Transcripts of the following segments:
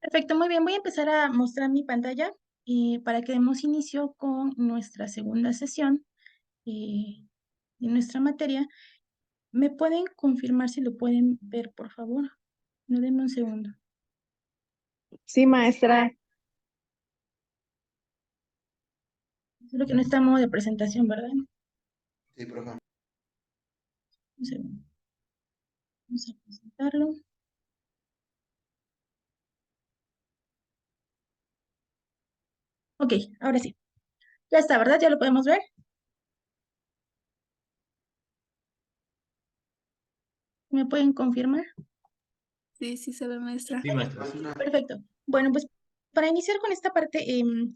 Perfecto, muy bien. Voy a empezar a mostrar mi pantalla para que demos inicio con nuestra segunda sesión de nuestra materia. ¿Me pueden confirmar si lo pueden ver, por favor? No, denme un segundo. Sí, maestra. Solo que no está en modo de presentación, ¿verdad? Sí, profe. Un segundo. Vamos a presentarlo. Ok, ahora sí. Ya está, ¿verdad? ¿Ya lo podemos ver? ¿Me pueden confirmar? Sí, sí se ve, maestra. Sí, maestra. Perfecto. Bueno, pues para iniciar con esta parte,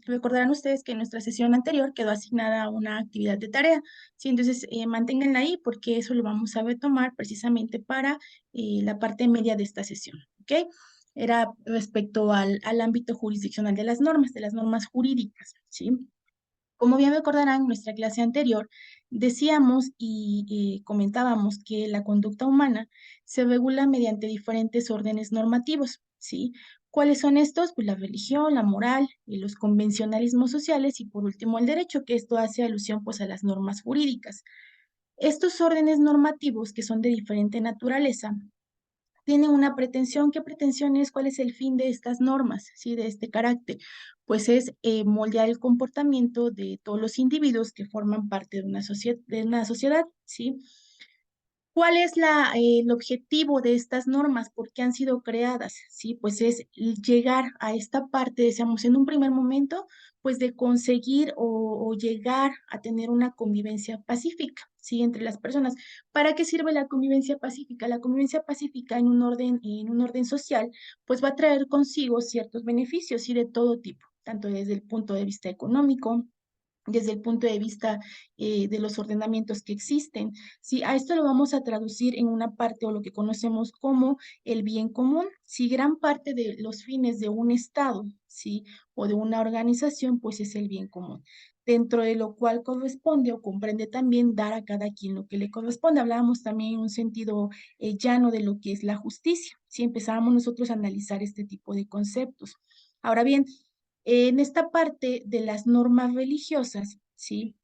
recordarán ustedes que en nuestra sesión anterior quedó asignada una actividad de tarea. Sí, entonces manténganla ahí porque eso lo vamos a retomar precisamente para la parte media de esta sesión. ¿Ok? Era respecto al ámbito jurisdiccional de las normas jurídicas. ¿Sí? Como bien recordarán, en nuestra clase anterior decíamos y comentábamos que la conducta humana se regula mediante diferentes órdenes normativos, ¿sí? ¿Cuáles son estos? Pues la religión, la moral, y los convencionalismos sociales y por último el derecho, que esto hace alusión pues a las normas jurídicas. Estos órdenes normativos que son de diferente naturaleza tiene una pretensión. ¿Qué pretensión es? ¿Cuál es el fin de estas normas, sí, de este carácter? Pues es moldear el comportamiento de todos los individuos que forman parte de una sociedad, ¿sí? ¿Cuál es el objetivo de estas normas? ¿Por qué han sido creadas? Sí, pues es llegar a esta parte, decíamos, en un primer momento, pues de conseguir o llegar a tener una convivencia pacífica, ¿sí? Entre las personas. ¿Para qué sirve la convivencia pacífica? La convivencia pacífica en un orden social, pues va a traer consigo ciertos beneficios, y de todo tipo, tanto desde el punto de vista económico, desde el punto de vista de los ordenamientos que existen. Sí, a esto lo vamos a traducir en una parte o lo que conocemos como el bien común. Si gran parte de los fines de un Estado, sí, o de una organización, pues es el bien común, dentro de lo cual corresponde o comprende también dar a cada quien lo que le corresponde. Hablábamos también en un sentido llano de lo que es la justicia, si empezábamos nosotros a analizar este tipo de conceptos. Ahora bien, en esta parte de las normas religiosas, ¿sí?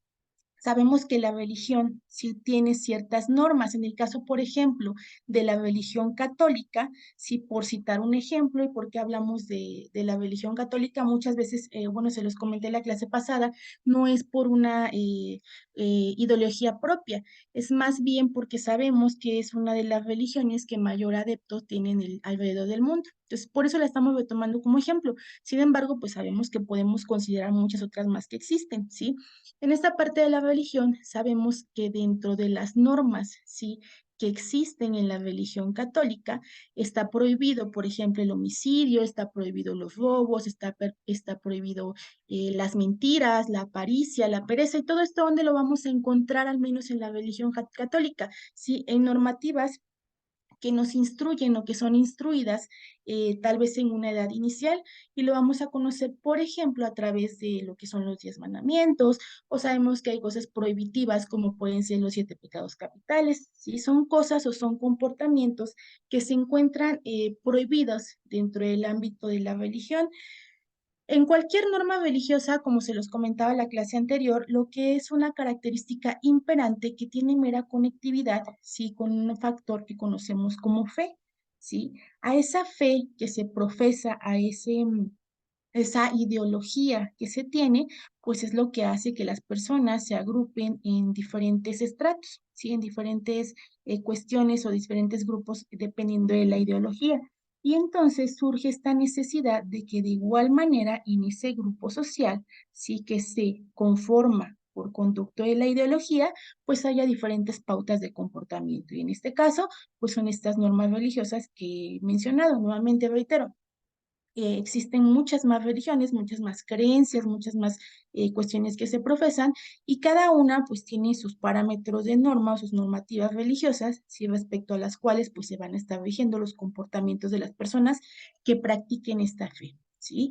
Sabemos que la religión sí tiene ciertas normas. En el caso, por ejemplo, de la religión católica, sí, por citar un ejemplo, y porque hablamos de la religión católica, muchas veces, bueno, se los comenté en la clase pasada, no es por una ideología propia, es más bien porque sabemos que es una de las religiones que mayor adeptos tienen alrededor del mundo. Entonces, por eso la estamos retomando como ejemplo. Sin embargo, pues sabemos que podemos considerar muchas otras más que existen, ¿sí? En esta parte de la religión sabemos que dentro de las normas, ¿sí?, que existen en la religión católica, está prohibido, por ejemplo, el homicidio, está prohibido los robos, está prohibido las mentiras, la avaricia, la pereza, y todo esto, ¿dónde lo vamos a encontrar? Al menos en la religión católica, ¿sí? En normativas que nos instruyen o que son instruidas tal vez en una edad inicial, y lo vamos a conocer, por ejemplo, a través de lo que son los 10 mandamientos, o sabemos que hay cosas prohibitivas como pueden ser los 7 pecados capitales, ¿sí? Son cosas o son comportamientos que se encuentran prohibidos dentro del ámbito de la religión. En cualquier norma religiosa, como se los comentaba en la clase anterior, lo que es una característica imperante que tiene mera conectividad, ¿sí?, con un factor que conocemos como fe, ¿sí? A esa fe que se profesa, esa ideología que se tiene, pues es lo que hace que las personas se agrupen en diferentes estratos, ¿sí? En diferentes cuestiones o diferentes grupos dependiendo de la ideología. Y entonces surge esta necesidad de que de igual manera en ese grupo social, sí, que se conforma por conducto de la ideología, pues haya diferentes pautas de comportamiento. Y en este caso, pues son estas normas religiosas que he mencionado. Nuevamente reitero, existen muchas más religiones, muchas más creencias, muchas más cuestiones que se profesan, y cada una pues tiene sus parámetros de norma o sus normativas religiosas, ¿sí?, respecto a las cuales pues se van a estar rigiendo los comportamientos de las personas que practiquen esta fe, ¿sí?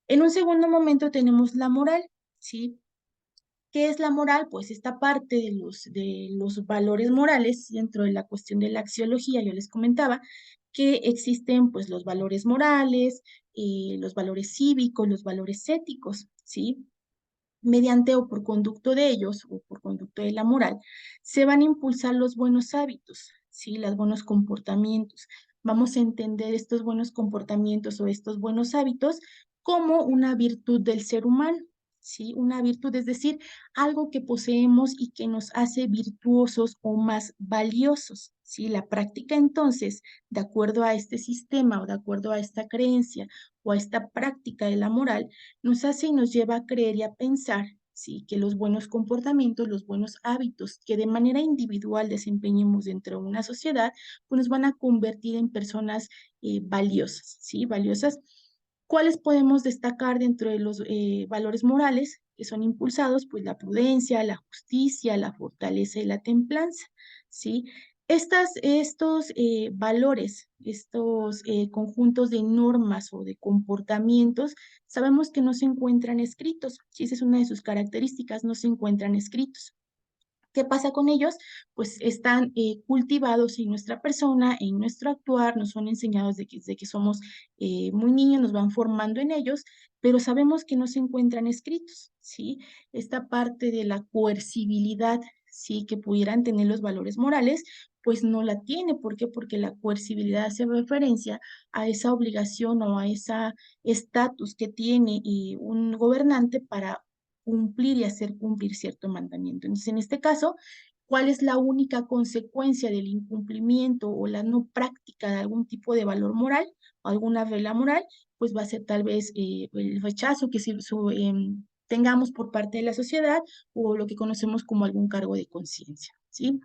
En un segundo momento tenemos la moral, ¿sí? ¿Qué es la moral? Pues esta parte de los valores morales dentro de la cuestión de la axiología, yo les comentaba, que existen pues los valores morales, los valores cívicos, los valores éticos, ¿sí? Mediante o por conducto de ellos o por conducto de la moral, se van a impulsar los buenos hábitos, ¿sí? Los buenos comportamientos. Vamos a entender estos buenos comportamientos o estos buenos hábitos como una virtud del ser humano, ¿sí? Una virtud, es decir, algo que poseemos y que nos hace virtuosos o más valiosos, ¿sí? La práctica entonces, de acuerdo a este sistema o de acuerdo a esta creencia o a esta práctica de la moral, nos hace y nos lleva a creer y a pensar, sí, que los buenos comportamientos, los buenos hábitos que de manera individual desempeñemos dentro de una sociedad, pues nos van a convertir en personas valiosas, ¿sí? Valiosas. ¿Cuáles podemos destacar dentro de los valores morales que son impulsados? Pues la prudencia, la justicia, la fortaleza y la templanza, ¿sí? Estos valores, estos conjuntos de normas o de comportamientos, sabemos que no se encuentran escritos. Si esa es una de sus características, no se encuentran escritos. ¿Qué pasa con ellos? Pues están cultivados en nuestra persona, en nuestro actuar, nos son enseñados desde que somos muy niños, nos van formando en ellos, pero sabemos que no se encuentran escritos, ¿sí? Esta parte de la coercibilidad, ¿sí? Que pudieran tener los valores morales, pues no la tiene. ¿Por qué? Porque la coercibilidad hace referencia a esa obligación o a ese estatus que tiene un gobernante para cumplir y hacer cumplir cierto mandamiento. Entonces, en este caso, ¿cuál es la única consecuencia del incumplimiento o la no práctica de algún tipo de valor moral o alguna regla moral? Pues va a ser tal vez el rechazo que tengamos por parte de la sociedad o lo que conocemos como algún cargo de conciencia, ¿sí?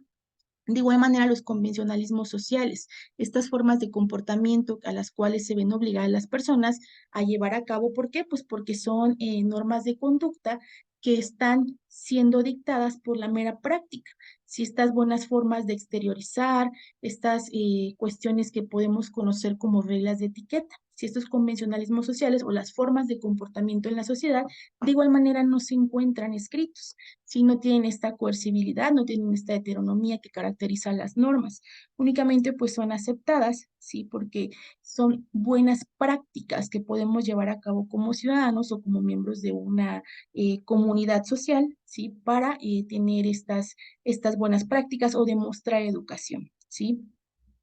De igual manera, los convencionalismos sociales, estas formas de comportamiento a las cuales se ven obligadas las personas a llevar a cabo. ¿Por qué? Pues porque son normas de conducta que están siendo dictadas por la mera práctica. Si estas buenas formas de exteriorizar, estas cuestiones que podemos conocer como reglas de etiqueta, si estos convencionalismos sociales o las formas de comportamiento en la sociedad, de igual manera no se encuentran escritos, si no tienen esta coercibilidad, no tienen esta heteronomía que caracteriza las normas, únicamente pues son aceptadas, ¿sí? Porque son buenas prácticas que podemos llevar a cabo como ciudadanos o como miembros de una comunidad social, ¿sí? Para tener estas buenas prácticas o demostrar educación, ¿sí?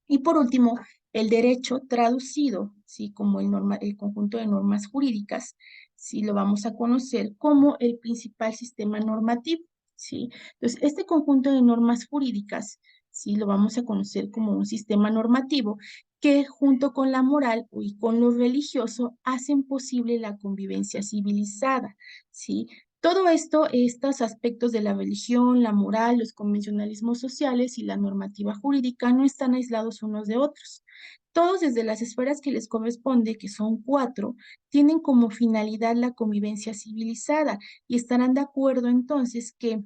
Y por último, el derecho traducido, ¿sí? Como el conjunto de normas jurídicas, ¿sí? Lo vamos a conocer como el principal sistema normativo, ¿sí? Entonces, este conjunto de normas jurídicas, ¿sí? Lo vamos a conocer como un sistema normativo que junto con la moral y con lo religioso hacen posible la convivencia civilizada, ¿sí? Todo esto, estos aspectos de la religión, la moral, los convencionalismos sociales y la normativa jurídica no están aislados unos de otros. Todos desde las esferas que les corresponde, que son 4, tienen como finalidad la convivencia civilizada y estarán de acuerdo entonces que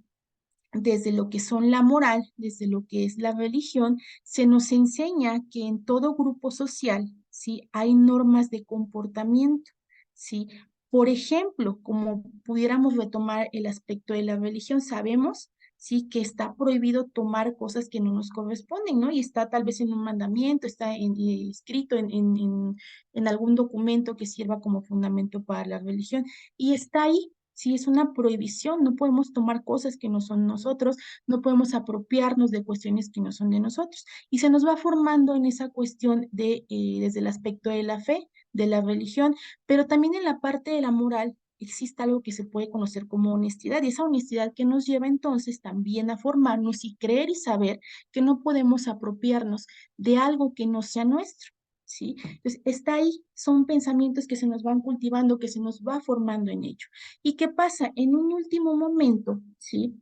desde lo que son la moral, desde lo que es la religión, se nos enseña que en todo grupo social, ¿sí? Hay normas de comportamiento, ¿sí? Por ejemplo, como pudiéramos retomar el aspecto de la religión, sabemos, ¿sí? Que está prohibido tomar cosas que no nos corresponden, ¿no? Y está tal vez en un mandamiento, está escrito en algún documento que sirva como fundamento para la religión, y está ahí. Sí, es una prohibición, no podemos tomar cosas que no son nosotros, no podemos apropiarnos de cuestiones que no son de nosotros. Y se nos va formando en esa cuestión desde el aspecto de la fe, de la religión, pero también en la parte de la moral existe algo que se puede conocer como honestidad, y esa honestidad que nos lleva entonces también a formarnos y creer y saber que no podemos apropiarnos de algo que no sea nuestro. ¿Sí? Entonces, está ahí, son pensamientos que se nos van cultivando, que se nos va formando en ello. ¿Y qué pasa? En un último momento, ¿sí?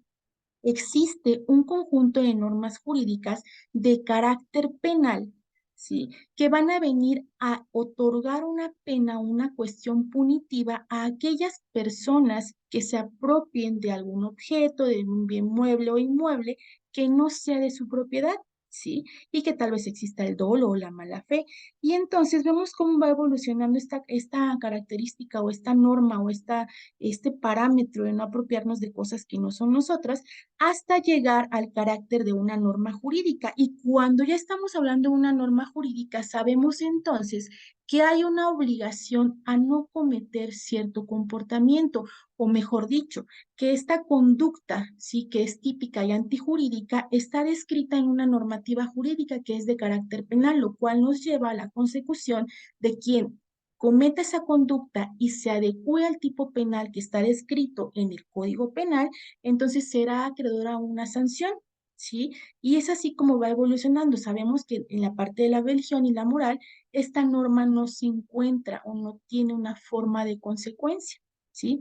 Existe un conjunto de normas jurídicas de carácter penal, ¿sí? Que van a venir a otorgar una pena, una cuestión punitiva a aquellas personas que se apropien de algún objeto, de un bien mueble o inmueble que no sea de su propiedad, ¿sí? Y que tal vez exista el dolo o la mala fe. Y entonces vemos cómo va evolucionando esta característica o esta norma o este parámetro de no apropiarnos de cosas que no son nosotras hasta llegar al carácter de una norma jurídica. Y cuando ya estamos hablando de una norma jurídica, sabemos entonces que hay una obligación a no cometer cierto comportamiento, o mejor dicho, que esta conducta, sí, que es típica y antijurídica, está descrita en una normativa jurídica que es de carácter penal, lo cual nos lleva a la consecución de quien cometa esa conducta y se adecue al tipo penal que está descrito en el Código Penal, entonces será acreedor a una sanción, ¿sí? Y es así como va evolucionando. Sabemos que en la parte de la religión y la moral, esta norma no se encuentra o no tiene una forma de consecuencia, ¿sí?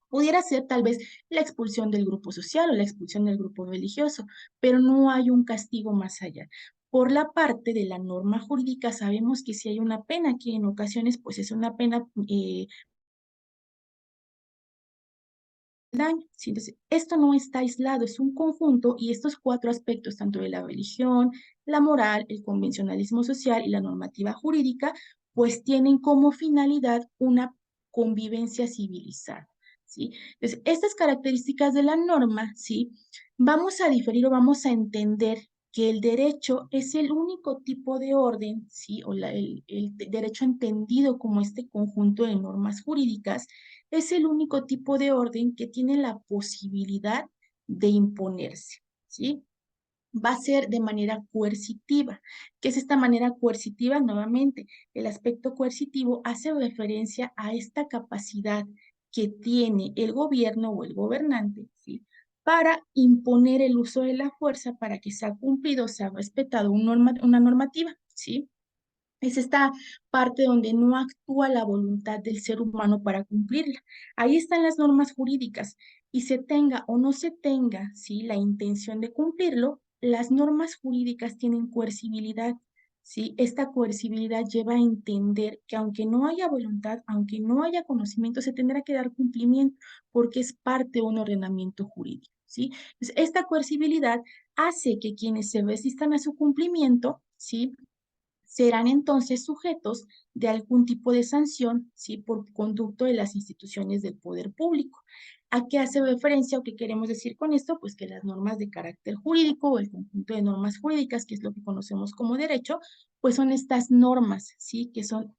Pudiera ser tal vez la expulsión del grupo social o la expulsión del grupo religioso, pero no hay un castigo más allá. Por la parte de la norma jurídica sabemos que si hay una pena, que en ocasiones pues es una pena daño. ¿Sí? Entonces, esto no está aislado, es un conjunto y estos cuatro aspectos, tanto de la religión, la moral, el convencionalismo social y la normativa jurídica, pues tienen como finalidad una convivencia civilizada. ¿Sí? Entonces, estas características de la norma, ¿sí? Vamos a diferir o vamos a entender que el derecho es el único tipo de orden, ¿sí? O el derecho entendido como este conjunto de normas jurídicas es el único tipo de orden que tiene la posibilidad de imponerse, ¿sí? Va a ser de manera coercitiva. ¿Qué es esta manera coercitiva? Nuevamente, el aspecto coercitivo hace referencia a esta capacidad que tiene el gobierno o el gobernante, ¿sí? Para imponer el uso de la fuerza para que sea cumplido, sea respetado una normativa, ¿sí? Es esta parte donde no actúa la voluntad del ser humano para cumplirla. Ahí están las normas jurídicas y se tenga o no se tenga, ¿sí? La intención de cumplirlo, las normas jurídicas tienen coercibilidad, ¿sí? Esta coercibilidad lleva a entender que aunque no haya voluntad, aunque no haya conocimiento, se tendrá que dar cumplimiento porque es parte de un ordenamiento jurídico, ¿sí? Entonces, esta coercibilidad hace que quienes se resistan a su cumplimiento, ¿sí? Serán entonces sujetos de algún tipo de sanción, ¿sí? Por conducto de las instituciones del poder público. ¿A qué hace referencia o qué queremos decir con esto? Pues que las normas de carácter jurídico o el conjunto de normas jurídicas, que es lo que conocemos como derecho, pues son estas normas, ¿sí? Que son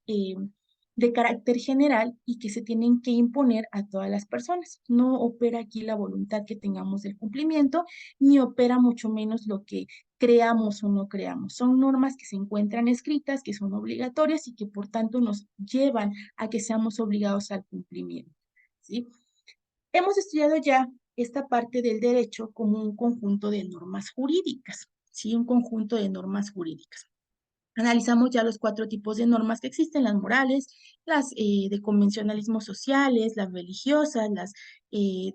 de carácter general y que se tienen que imponer a todas las personas. No opera aquí la voluntad que tengamos del cumplimiento, ni opera mucho menos lo que creamos o no creamos. Son normas que se encuentran escritas, que son obligatorias y que por tanto nos llevan a que seamos obligados al cumplimiento, ¿sí? Hemos estudiado ya esta parte del derecho como un conjunto de normas jurídicas, ¿sí? Un conjunto de normas jurídicas. Analizamos ya los cuatro tipos de normas que existen, las morales, las de convencionalismo sociales, las religiosas, las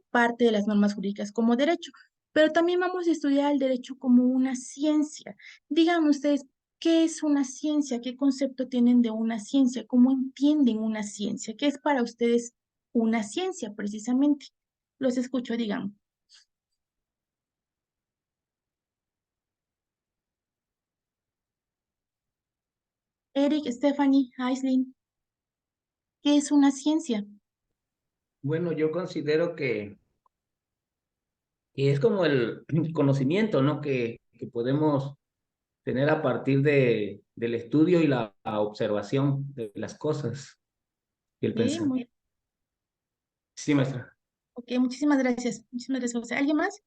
parte de las normas jurídicas como derecho. Pero también vamos a estudiar el derecho como una ciencia. Díganme ustedes, ¿qué es una ciencia? ¿Qué concepto tienen de una ciencia? ¿Cómo entienden una ciencia? ¿Qué es para ustedes una ciencia precisamente? Los escucho, digan. Eric, Stephanie, Aislinn, ¿qué es una ciencia? Bueno, yo considero que es como el conocimiento, ¿no? Que podemos tener a partir del estudio y la observación de las cosas y el Sí, pensar. muy Sí, maestra. Ok, muchísimas gracias. Muchísimas gracias, José. ¿Alguien más?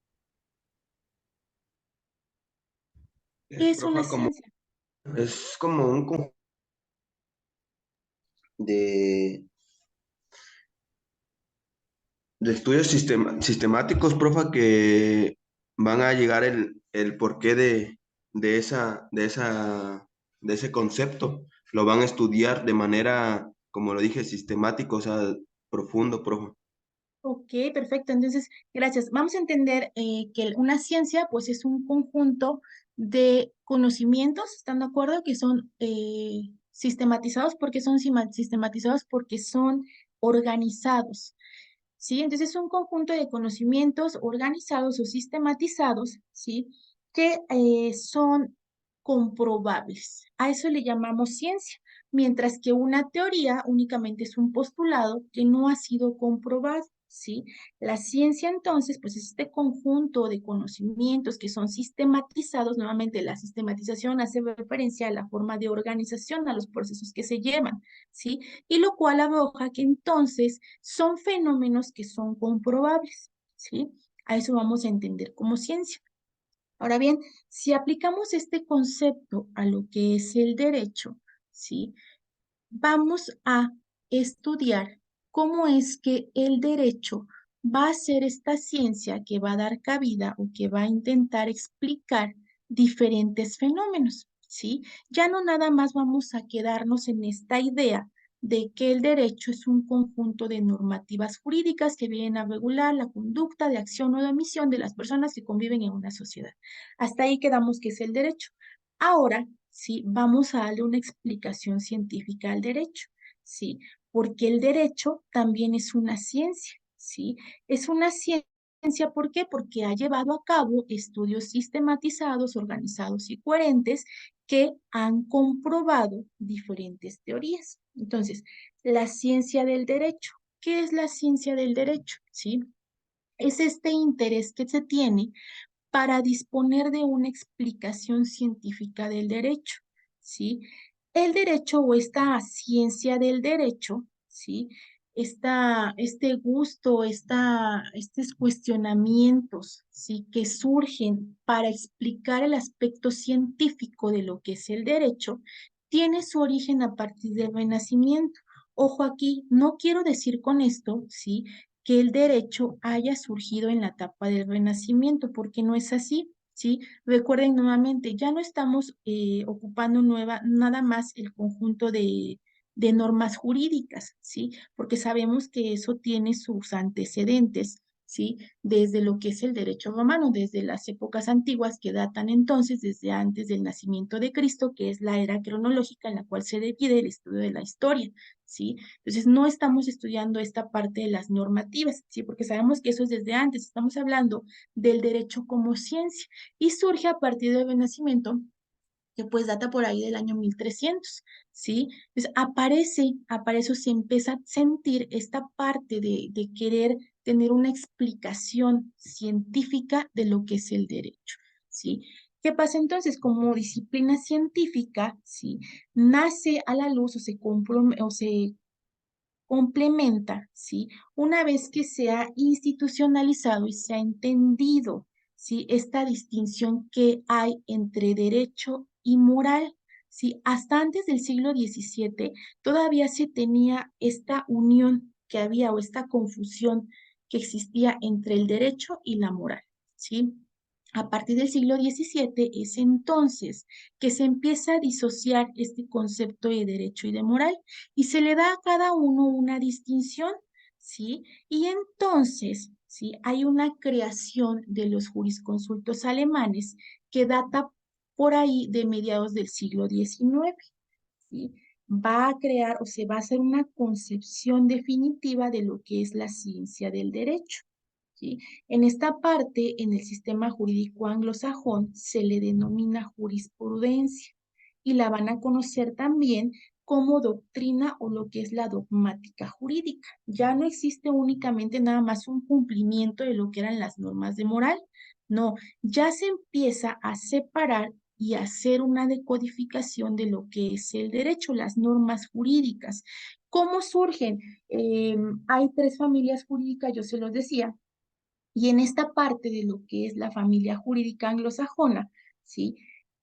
¿Qué es una Profa, ciencia? es como un conjunto de, de estudios sistemáticos, profa, que van a llegar el porqué de esa, de esa, de ese concepto. Lo van a estudiar de manera, como lo dije, sistemático, o sea, profundo, profa. Ok, perfecto. Entonces, gracias. Vamos a entender que una ciencia, pues, es un conjunto de conocimientos, ¿están de acuerdo? Que son sistematizados. ¿Porque son sistematizados? Porque son organizados. ¿Sí? Entonces es un conjunto de conocimientos organizados o sistematizados, ¿sí? Que son comprobables. A eso le llamamos ciencia, mientras que una teoría únicamente es un postulado que no ha sido comprobado, ¿sí? La ciencia entonces, pues es este conjunto de conocimientos que son sistematizados. Nuevamente, la sistematización hace referencia a la forma de organización, a los procesos que se llevan, ¿sí? Y lo cual arroja que entonces son fenómenos que son comprobables, ¿sí? A eso vamos a entender como ciencia. Ahora bien, si aplicamos este concepto a lo que es el derecho, ¿sí? Vamos a estudiar cómo es que el derecho va a ser esta ciencia que va a dar cabida o que va a intentar explicar diferentes fenómenos, ¿sí? Ya no nada más vamos a quedarnos en esta idea de que el derecho es un conjunto de normativas jurídicas que vienen a regular la conducta de acción o de omisión de las personas que conviven en una sociedad. Hasta ahí quedamos que es el derecho. Ahora, sí, vamos a darle una explicación científica al derecho, ¿sí? Porque el derecho también es una ciencia, ¿sí? Es una ciencia, ¿por qué? Porque ha llevado a cabo estudios sistematizados, organizados y coherentes que han comprobado diferentes teorías. Entonces, la ciencia del derecho. ¿Qué es la ciencia del derecho? ¿Sí? Es este interés que se tiene para disponer de una explicación científica del derecho, ¿sí? El derecho o esta ciencia del derecho, ¿sí? Este gusto, estos cuestionamientos, ¿sí? Que surgen para explicar el aspecto científico de lo que es el derecho, tiene su origen a partir del Renacimiento. Ojo aquí, no quiero decir con esto, ¿sí? Que el derecho haya surgido en la etapa del Renacimiento, porque no es así, ¿sí? Recuerden nuevamente, ya no estamos ocupando nada más el conjunto de normas jurídicas, ¿sí? Porque sabemos que eso tiene sus antecedentes, ¿sí? Desde lo que es el derecho romano, desde las épocas antiguas que datan entonces desde antes del nacimiento de Cristo, que es la era cronológica en la cual se divide el estudio de la historia, ¿sí? Entonces, no estamos estudiando esta parte de las normativas, ¿sí? Porque sabemos que eso es desde antes, estamos hablando del derecho como ciencia y surge a partir del Renacimiento, que pues data por ahí del año 1300, ¿sí? Entonces, aparece o se empieza a sentir esta parte de querer tener una explicación científica de lo que es el derecho, ¿sí? ¿Qué pasa entonces? Como disciplina científica, ¿sí? Nace a la luz o se complementa, ¿sí? Una vez que se ha institucionalizado y se ha entendido, ¿sí? Esta distinción que hay entre derecho y moral, ¿sí? Hasta antes del siglo XVII todavía se tenía esta unión que había o esta confusión que existía entre el derecho y la moral, ¿sí? A partir del siglo XVII es entonces que se empieza a disociar este concepto de derecho y de moral y se le da a cada uno una distinción, ¿sí? Y entonces, ¿sí? Hay una creación de los jurisconsultos alemanes que data por ahí de mediados del siglo XIX, ¿sí? Va a crear o se va a hacer una concepción definitiva de lo que es la ciencia del derecho, ¿sí? En esta parte, en el sistema jurídico anglosajón, se le denomina jurisprudencia y la van a conocer también como doctrina o lo que es la dogmática jurídica. Ya no existe únicamente nada más un cumplimiento de lo que eran las normas de moral, no, ya se empieza a separar y hacer una decodificación de lo que es el derecho, las normas jurídicas. ¿Cómo surgen? Hay tres familias jurídicas, yo se los decía, y en esta parte de lo que es la familia jurídica anglosajona, ¿sí?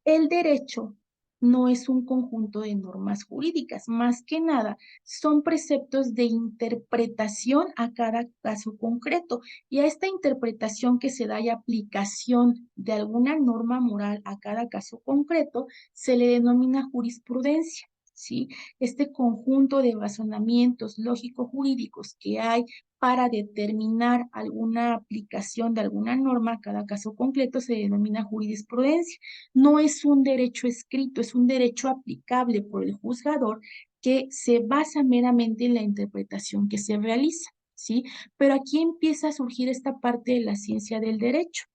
El derecho no es un conjunto de normas jurídicas, más que nada son preceptos de interpretación a cada caso concreto y a esta interpretación que se da y aplicación de alguna norma moral a cada caso concreto se le denomina jurisprudencia, ¿sí? Este conjunto de razonamientos lógico-jurídicos que hay para determinar alguna aplicación de alguna norma a cada caso concreto se denomina jurisprudencia. No es un derecho escrito, es un derecho aplicable por el juzgador que se basa meramente en la interpretación que se realiza, ¿sí? Pero aquí empieza a surgir esta parte de la ciencia del derecho.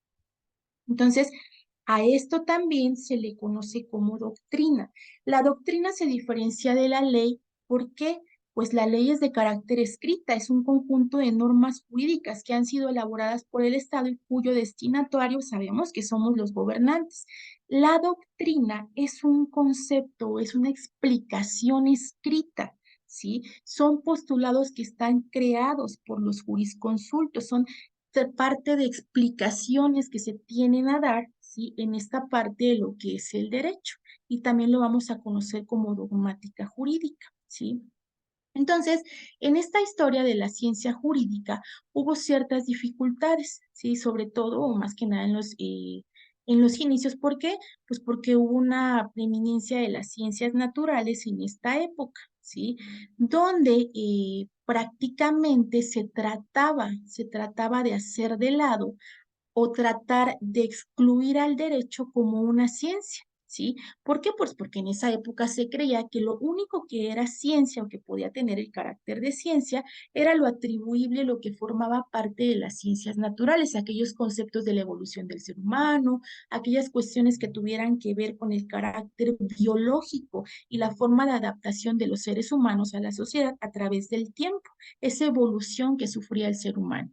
Entonces, A esto también se le conoce como doctrina. La doctrina se diferencia de la ley. ¿Por qué? Pues la ley es de carácter escrita, es un conjunto de normas jurídicas que han sido elaboradas por el Estado y cuyo destinatario sabemos que somos los gobernantes. La doctrina es un concepto, es una explicación escrita, ¿sí? Son postulados que están creados por los jurisconsultos, son parte de explicaciones que se tienen a dar, ¿sí? En esta parte de lo que es el derecho. Y también lo vamos a conocer como dogmática jurídica, ¿sí? Entonces, en esta historia de la ciencia jurídica hubo ciertas dificultades, ¿sí? Sobre todo, o más que nada en los inicios. ¿Por qué? Pues porque hubo una preeminencia de las ciencias naturales en esta época, ¿sí? Donde prácticamente se trataba de hacer de lado o tratar de excluir al derecho como una ciencia, ¿sí? ¿Por qué? Pues porque en esa época se creía que lo único que era ciencia o que podía tener el carácter de ciencia era lo atribuible, lo que formaba parte de las ciencias naturales, aquellos conceptos de la evolución del ser humano, aquellas cuestiones que tuvieran que ver con el carácter biológico y la forma de adaptación de los seres humanos a la sociedad a través del tiempo, esa evolución que sufría el ser humano,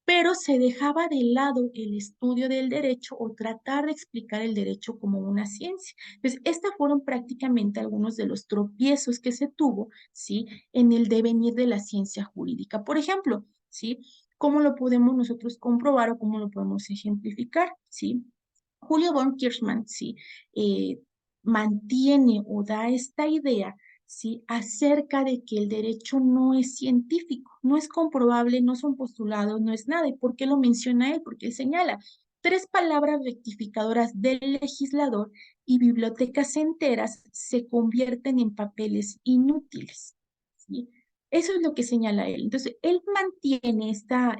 pero se dejaba de lado el estudio del derecho o tratar de explicar el derecho como una ciencia. Entonces, estos fueron prácticamente algunos de los tropiezos que se tuvo, ¿sí? En el devenir de la ciencia jurídica. Por ejemplo, ¿sí? ¿Cómo lo podemos nosotros comprobar o cómo lo podemos ejemplificar, ¿sí? Julio von Kirchmann, ¿sí? Mantiene o da esta idea, ¿sí? Acerca de que el derecho no es científico, no es comprobable, no son postulados, no es nada. ¿Y por qué lo menciona él? Porque él señala 3 palabras rectificadoras del legislador y bibliotecas enteras se convierten en papeles inútiles, ¿sí? Eso es lo que señala él. Entonces, él mantiene esta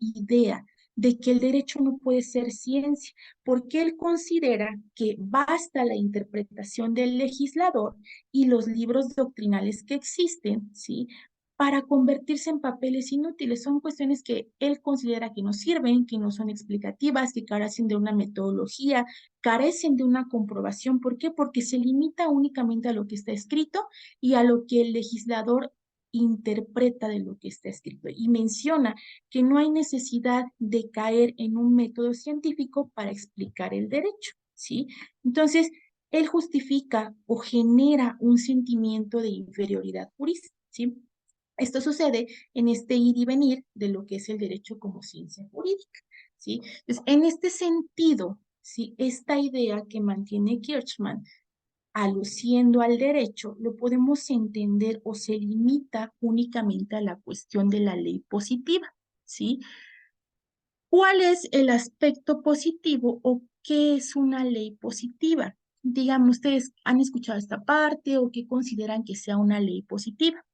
idea de que el derecho no puede ser ciencia, porque él considera que basta la interpretación del legislador y los libros doctrinales que existen, ¿sí? Para convertirse en papeles inútiles. Son cuestiones que él considera que no sirven, que no son explicativas, que carecen de una metodología, carecen de una comprobación. ¿Por qué? Porque se limita únicamente a lo que está escrito y a lo que el legislador interpreta de lo que está escrito. Y menciona que no hay necesidad de caer en un método científico para explicar el derecho, ¿sí? Entonces, él justifica o genera un sentimiento de inferioridad jurídica, ¿sí? Esto sucede en este ir y venir de lo que es el derecho como ciencia jurídica, ¿sí? Entonces, en este sentido, ¿sí? Esta idea que mantiene Kirchmann aluciendo al derecho, lo podemos entender o se limita únicamente a la cuestión de la ley positiva, ¿sí? ¿Cuál es el aspecto positivo o qué es una ley positiva? Digamos, ¿ustedes han escuchado esta parte o qué consideran que sea una ley positiva?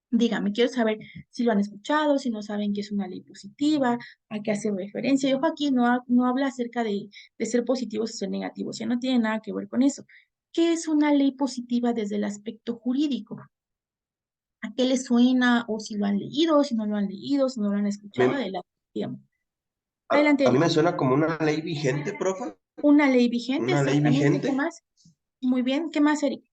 Dígame, quiero saber si lo han escuchado, si no saben qué es una ley positiva, a qué hace referencia. Y ojo, aquí no habla acerca de ser positivos o ser negativos, ya no tiene nada que ver con eso. ¿Qué es una ley positiva desde el aspecto jurídico? ¿A qué les suena? O si lo han leído, si no lo han leído, si no lo han escuchado, Me- adelante, digamos. a, Adelante, a mí Eric. me suena como una ley vigente, profe. Una ley vigente, Una ley exactamente. ¿Qué vigente. más? Muy bien. ¿Qué más, Eric?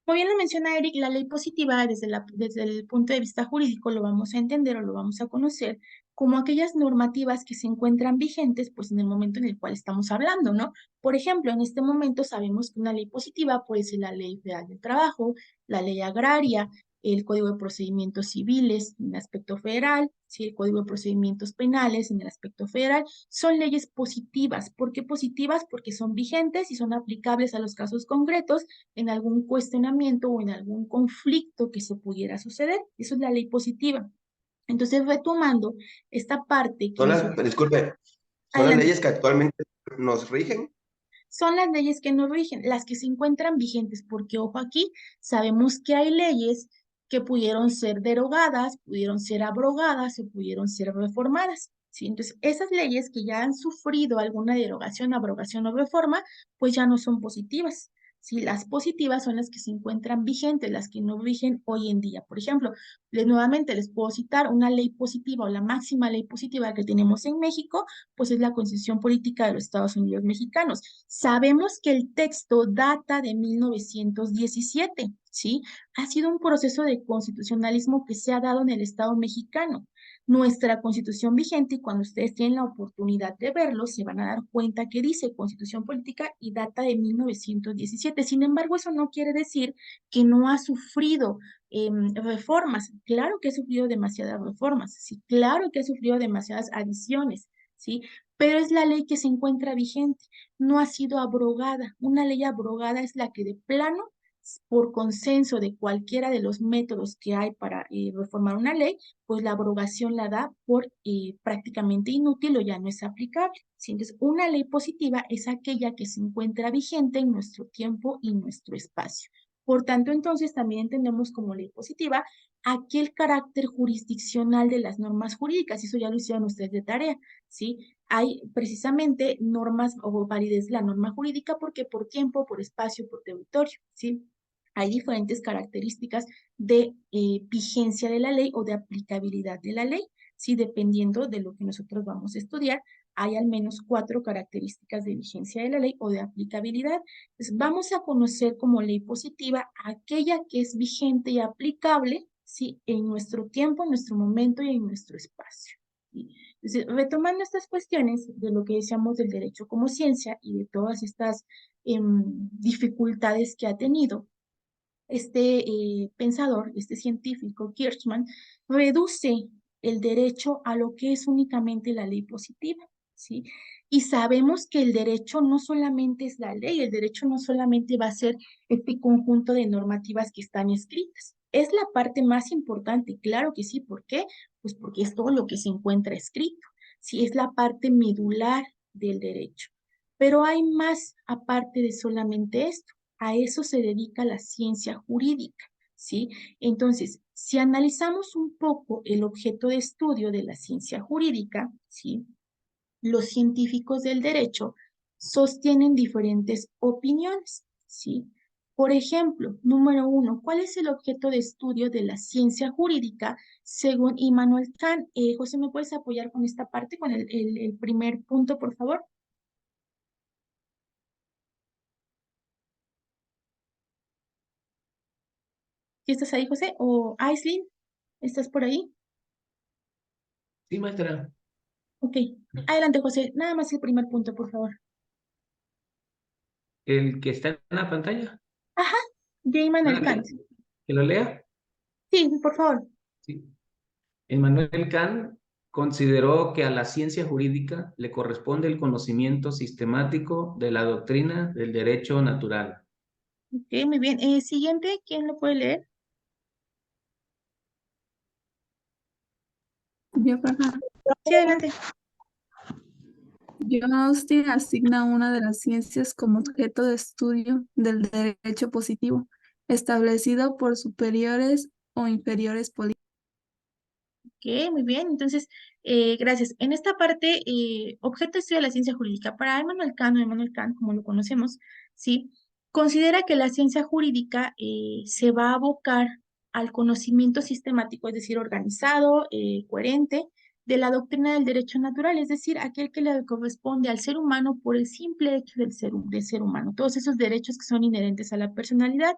Como bien lo menciona Eric, la ley positiva desde el punto de vista jurídico lo vamos a entender o lo vamos a conocer como aquellas normativas que se encuentran vigentes pues en el momento en el cual estamos hablando, ¿no? Por ejemplo, en este momento sabemos que una ley positiva puede ser la Ley Federal del Trabajo, la Ley Agraria, el Código de Procedimientos Civiles en el aspecto federal, ¿sí? El Código de Procedimientos Penales en el aspecto federal. Son leyes positivas. ¿Por qué positivas? Porque son vigentes y son aplicables a los casos concretos en algún cuestionamiento o en algún conflicto que se pudiera suceder. Eso es la ley positiva. Entonces, retomando esta parte que nosotros... Disculpe, son las Adelante. leyes que actualmente nos rigen. Son las leyes que nos rigen, las que se encuentran vigentes, porque ojo aquí, sabemos que hay leyes que pudieron ser derogadas, pudieron ser abrogadas o pudieron ser reformadas, ¿sí? Entonces, esas leyes que ya han sufrido alguna derogación, abrogación o reforma, pues ya no son positivas, ¿sí? Las positivas son las que se encuentran vigentes, las que no rigen hoy en día. Por ejemplo, nuevamente les puedo citar una ley positiva o la máxima ley positiva que tenemos en México, pues es la Constitución Política de los Estados Unidos Mexicanos. Sabemos que el texto data de 1917, ¿sí? Ha sido un proceso de constitucionalismo que se ha dado en el Estado mexicano. Nuestra Constitución vigente, y cuando ustedes tienen la oportunidad de verlo, se van a dar cuenta que dice Constitución Política y data de 1917. Sin embargo, eso no quiere decir que no ha sufrido reformas. Claro que ha sufrido demasiadas reformas, sí, claro que ha sufrido demasiadas adiciones, ¿sí? Pero es la ley que se encuentra vigente, no ha sido abrogada. Una ley abrogada es la que de plano, por consenso de cualquiera de los métodos que hay para reformar una ley, pues la abrogación la da por prácticamente inútil o ya no es aplicable. ¿Sí? Entonces, una ley positiva es aquella que se encuentra vigente en nuestro tiempo y nuestro espacio. Por tanto, entonces, también entendemos como ley positiva aquel carácter jurisdiccional de las normas jurídicas, y eso ya lo hicieron ustedes de tarea, ¿sí? Hay precisamente normas o validez de la norma jurídica porque por tiempo, por espacio, por territorio, ¿sí? Hay diferentes características de vigencia de la ley o de aplicabilidad de la ley, ¿sí? Dependiendo de lo que nosotros vamos a estudiar, hay al menos 4 características de vigencia de la ley o de aplicabilidad. Entonces, vamos a conocer como ley positiva aquella que es vigente y aplicable, ¿sí? En nuestro tiempo, en nuestro momento y en nuestro espacio, ¿sí? Entonces, retomando estas cuestiones de lo que decíamos del derecho como ciencia y de todas estas dificultades que ha tenido, este pensador, este científico, Kirchmann, reduce el derecho a lo que es únicamente la ley positiva, ¿sí? Y sabemos que el derecho no solamente es la ley, el derecho no solamente va a ser este conjunto de normativas que están escritas. Es la parte más importante, claro que sí. ¿Por qué? Pues porque es todo lo que se encuentra escrito, ¿sí? Es la parte medular del derecho. Pero hay más aparte de solamente esto. A eso se dedica la ciencia jurídica, ¿sí? Entonces, si analizamos un poco el objeto de estudio de la ciencia jurídica, ¿sí? Los científicos del derecho sostienen diferentes opiniones, ¿sí? Por ejemplo, número 1, ¿cuál es el objeto de estudio de la ciencia jurídica según Immanuel Kant? José, ¿me puedes apoyar con esta parte, con el primer punto, por favor? ¿Sí estás ahí, José? ¿O Aislinn? ¿Estás por ahí? Sí, maestra. Ok. Adelante, José. Nada más el primer punto, por favor. El que está en la pantalla. Ajá. De Immanuel Ah, Kant. que lo lea. Sí, por favor. Sí. Immanuel Kant consideró que a la ciencia jurídica le corresponde el conocimiento sistemático de la doctrina del derecho natural. Ok, muy bien. Siguiente, ¿quién lo puede leer? Yo, profe. Sí, adelante. John Austin asigna una de las ciencias como objeto de estudio del derecho positivo, establecido por superiores o inferiores políticos. Ok, muy bien. Entonces, gracias. En esta parte, objeto de estudio de la ciencia jurídica, para Immanuel Kant, como lo conocemos, ¿sí? Considera que la ciencia jurídica se va a abocar al conocimiento sistemático, es decir, organizado, coherente, de la doctrina del derecho natural, es decir, aquel que le corresponde al ser humano por el simple hecho de ser humano, todos esos derechos que son inherentes a la personalidad.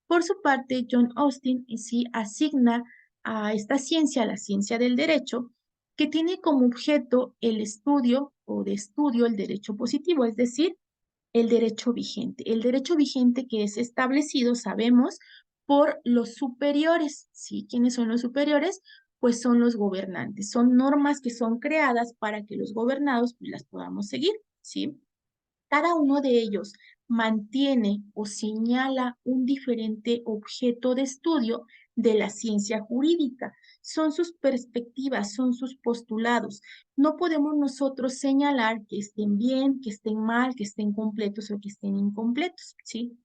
Por su parte, John Austin sí asigna a esta ciencia, la ciencia del derecho, que tiene como objeto el estudio o de estudio el derecho positivo, es decir, el derecho vigente. El derecho vigente que es establecido, sabemos, por los superiores, ¿sí? ¿Quiénes son los superiores? Pues son los gobernantes. Son normas que son creadas para que los gobernados pues, las podamos seguir, ¿sí? Cada uno de ellos mantiene o señala un diferente objeto de estudio de la ciencia jurídica. Son sus perspectivas, son sus postulados. No podemos nosotros señalar que estén bien, que estén mal, que estén completos o que estén incompletos, ¿sí?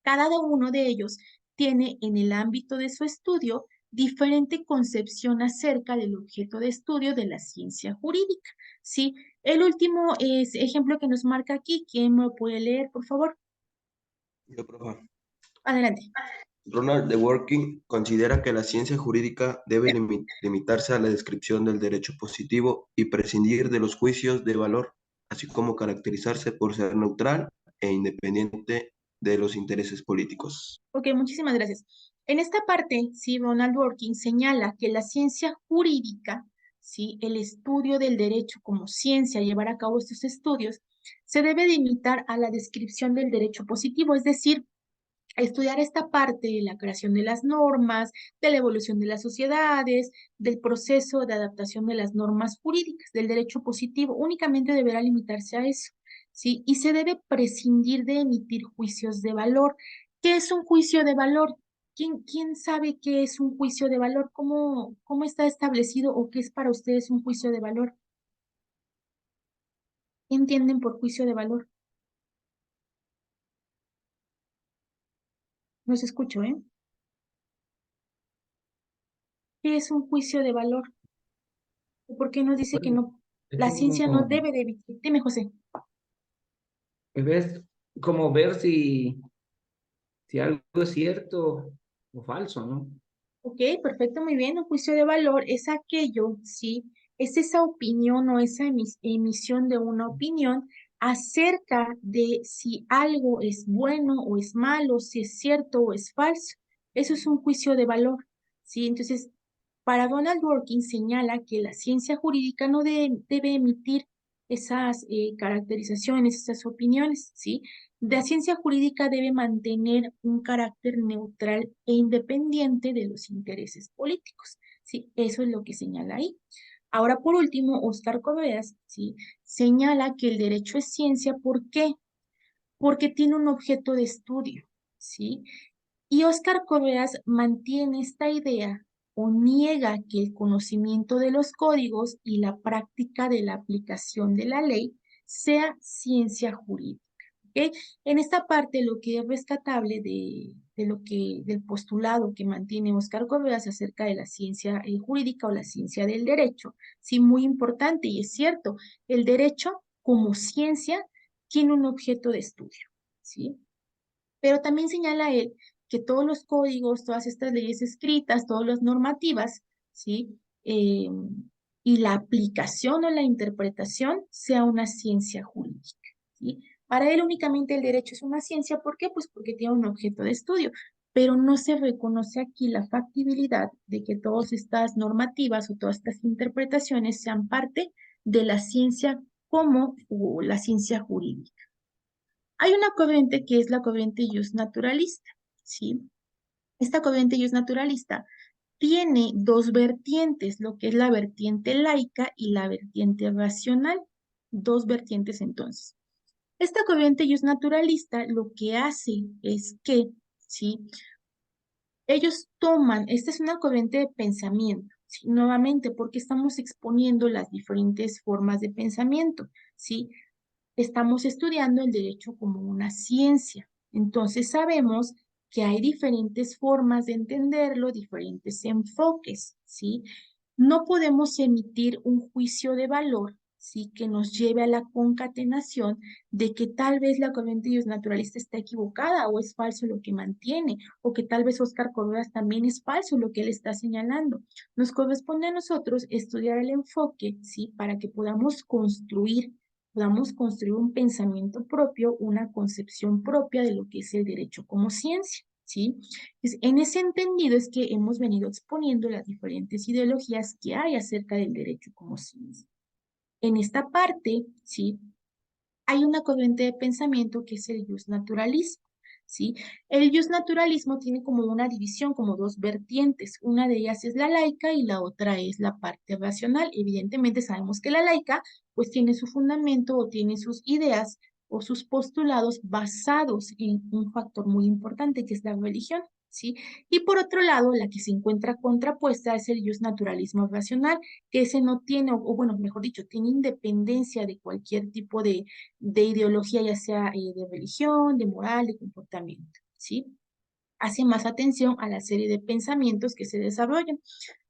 Cada uno de ellos tiene en el ámbito de su estudio diferente concepción acerca del objeto de estudio de la ciencia jurídica, ¿sí? El último ejemplo que nos marca aquí, ¿quién me lo puede leer, por favor? Yo, profa. Adelante. Ronald Dworkin considera que la ciencia jurídica debe limitarse a la descripción del derecho positivo y prescindir de los juicios de valor, así como caracterizarse por ser neutral e independiente de los intereses políticos. Ok, muchísimas gracias. En esta parte, sí, Ronald Dworkin señala que la ciencia jurídica, sí, el estudio del derecho como ciencia, llevar a cabo estos estudios, se debe limitar a la descripción del derecho positivo, es decir, a estudiar esta parte de la creación de las normas, de la evolución de las sociedades, del proceso de adaptación de las normas jurídicas, del derecho positivo, únicamente deberá limitarse a eso, ¿sí? Y se debe prescindir de emitir juicios de valor. ¿Qué es un juicio de valor? ¿Quién sabe qué es un juicio de valor? ¿Cómo está establecido o qué es para ustedes un juicio de valor? ¿Qué entienden por juicio de valor? No se escucho, ¿eh? ¿Qué es un juicio de valor? ¿Por qué nos dice que Bueno, no, es la ciencia no como, debe de emitir? Dime, José. ¿ves? Como ver si algo es cierto o falso, ¿no? Ok, perfecto, muy bien. Un juicio de valor es aquello, ¿sí? Es esa opinión o esa emisión de una opinión acerca de si algo es bueno o es malo, si es cierto o es falso. Eso es un juicio de valor, ¿sí? Entonces, para Donald Dworkin señala que la ciencia jurídica no debe emitir esas caracterizaciones, esas opiniones, ¿sí? La ciencia jurídica debe mantener un carácter neutral e independiente de los intereses políticos, ¿sí? Eso es lo que señala ahí. Ahora, por último, Óscar Coveas, ¿sí? Señala que el derecho es ciencia, ¿por qué? Porque tiene un objeto de estudio, ¿sí? Y Óscar Correas mantiene esta idea o niega que el conocimiento de los códigos y la práctica de la aplicación de la ley sea ciencia jurídica. ¿Ok? En esta parte lo que es rescatable del postulado que mantiene Óscar Correas acerca de la ciencia jurídica o la ciencia del derecho, sí, muy importante y es cierto, el derecho como ciencia tiene un objeto de estudio, ¿sí? Pero también señala él que todos los códigos, todas estas leyes escritas, todas las normativas, ¿sí? Y la aplicación o la interpretación sea una ciencia jurídica, ¿sí? Para él únicamente el derecho es una ciencia, ¿por qué? Pues porque tiene un objeto de estudio, pero no se reconoce aquí la factibilidad de que todas estas normativas o todas estas interpretaciones sean parte de la ciencia como o la ciencia jurídica. Hay una corriente que es la corriente naturalista, ¿sí? Esta corriente naturalista tiene dos vertientes, lo que es la vertiente laica y la vertiente racional. Dos vertientes entonces. Esta corriente naturalista lo que hace es que, ¿sí? Ellos toman, esta es una corriente de pensamiento, ¿sí? Nuevamente, porque estamos exponiendo las diferentes formas de pensamiento, ¿sí? Estamos estudiando el derecho como una ciencia. Entonces sabemos que hay diferentes formas de entenderlo, diferentes enfoques, ¿sí? No podemos emitir un juicio de valor, ¿sí? Que nos lleve a la concatenación de que tal vez la corriente naturalista está equivocada o es falso lo que mantiene, o que tal vez Óscar Correas también es falso lo que él está señalando. Nos corresponde a nosotros estudiar el enfoque, ¿sí? Para que podamos construir un pensamiento propio, una concepción propia de lo que es el derecho como ciencia, ¿sí? Entonces, en ese entendido es que hemos venido exponiendo las diferentes ideologías que hay acerca del derecho como ciencia. En esta parte, ¿sí? Hay una corriente de pensamiento que es el justnaturalismo, ¿sí? El justnaturalismo tiene como una división, como dos vertientes. Una de ellas es la laica y la otra es la parte racional. Evidentemente sabemos que la laica pues tiene su fundamento o tiene sus ideas o sus postulados basados en un factor muy importante que es la religión, ¿sí? Y por otro lado, la que se encuentra contrapuesta es el justnaturalismo racional, que ese no tiene, o bueno, mejor dicho, tiene independencia de cualquier tipo de ideología, ya sea de religión, de moral, de comportamiento, ¿sí? Hace más atención a la serie de pensamientos que se desarrollan.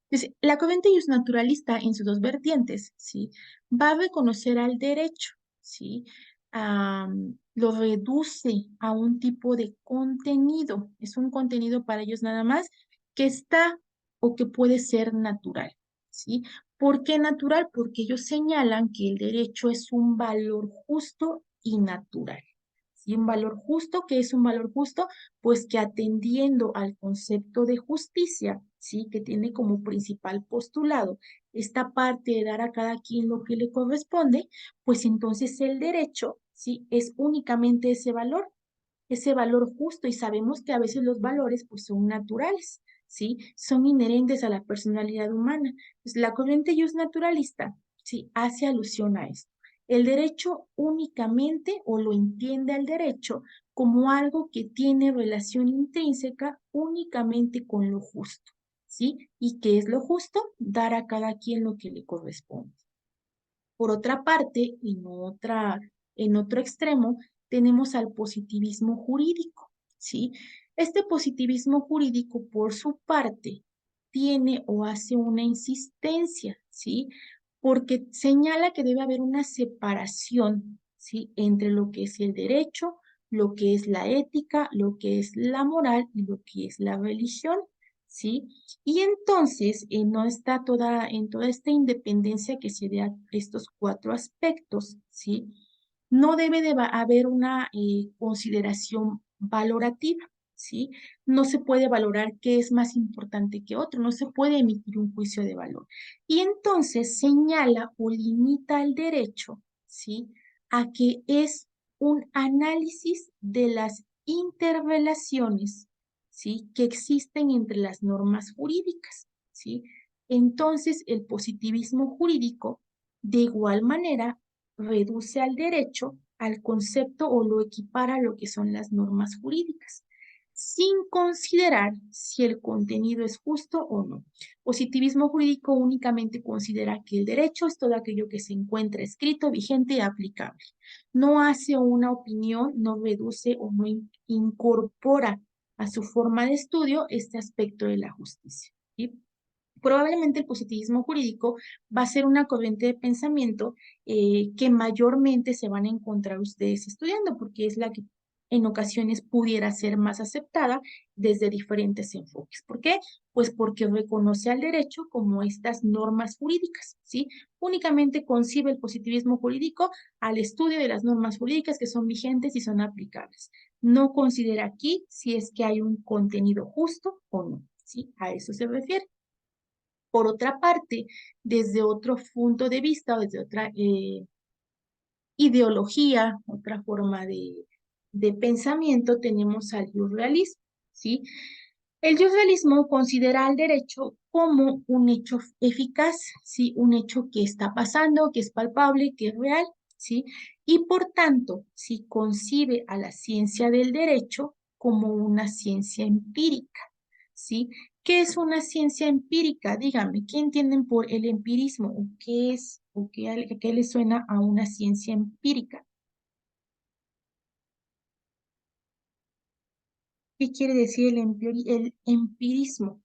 Entonces, la corriente justnaturalista en sus dos vertientes, ¿sí? Va a reconocer al derecho, ¿sí? lo reduce a un tipo de contenido. Es un contenido para ellos nada más que está o que puede ser natural, ¿sí? ¿Por qué natural? Porque ellos señalan que el derecho es un valor justo y natural. ¿Sí? Un valor justo, ¿qué es un valor justo? Pues que atendiendo al concepto de justicia, ¿sí? Que tiene como principal postulado esta parte de dar a cada quien lo que le corresponde, pues entonces el derecho, ¿sí? Es únicamente ese valor justo, y sabemos que a veces los valores pues son naturales, ¿sí? Son inherentes a la personalidad humana. Pues la corriente naturalista, ¿sí? Hace alusión a esto. El derecho únicamente o lo entiende al derecho como algo que tiene relación intrínseca únicamente con lo justo, ¿sí? ¿Y qué es lo justo? Dar a cada quien lo que le corresponde. Por otra parte, en otro extremo, tenemos al positivismo jurídico, ¿sí? Este positivismo jurídico, por su parte, tiene o hace una insistencia, ¿sí? Porque señala que debe haber una separación, ¿sí? Entre lo que es el derecho, lo que es la ética, lo que es la moral y lo que es la religión, ¿sí? Y entonces no está en toda esta independencia que se dé a estos cuatro aspectos, ¿sí? No debe de haber una consideración valorativa, ¿sí? No se puede valorar qué es más importante que otro, no se puede emitir un juicio de valor. Y entonces señala o limita el derecho, ¿sí? A que es un análisis de las interrelaciones, ¿sí? Que existen entre las normas jurídicas, ¿sí? Entonces, el positivismo jurídico, de igual manera, reduce al derecho al concepto o lo equipara a lo que son las normas jurídicas, sin considerar si el contenido es justo o no. Positivismo jurídico únicamente considera que el derecho es todo aquello que se encuentra escrito, vigente y aplicable. No hace una opinión, no reduce o no incorpora a su forma de estudio este aspecto de la justicia, ¿sí? Probablemente el positivismo jurídico va a ser una corriente de pensamiento que mayormente se van a encontrar ustedes estudiando, porque es la que en ocasiones pudiera ser más aceptada desde diferentes enfoques. ¿Por qué? Pues porque reconoce al derecho como estas normas jurídicas, ¿sí? Únicamente concibe el positivismo jurídico al estudio de las normas jurídicas que son vigentes y son aplicables. No considera aquí si es que hay un contenido justo o no, ¿sí? A eso se refiere. Por otra parte, desde otro punto de vista o desde otra ideología, otra forma de pensamiento, tenemos al realismo, ¿sí? El realismo considera al derecho como un hecho eficaz, ¿sí? Un hecho que está pasando, que es palpable, que es real, ¿sí? Y por tanto, sí concibe a la ciencia del derecho como una ciencia empírica, ¿sí? ¿Qué es una ciencia empírica? Díganme, ¿qué entienden por el empirismo? ¿O qué es, o qué le suena a una ciencia empírica? ¿Qué quiere decir el empirismo?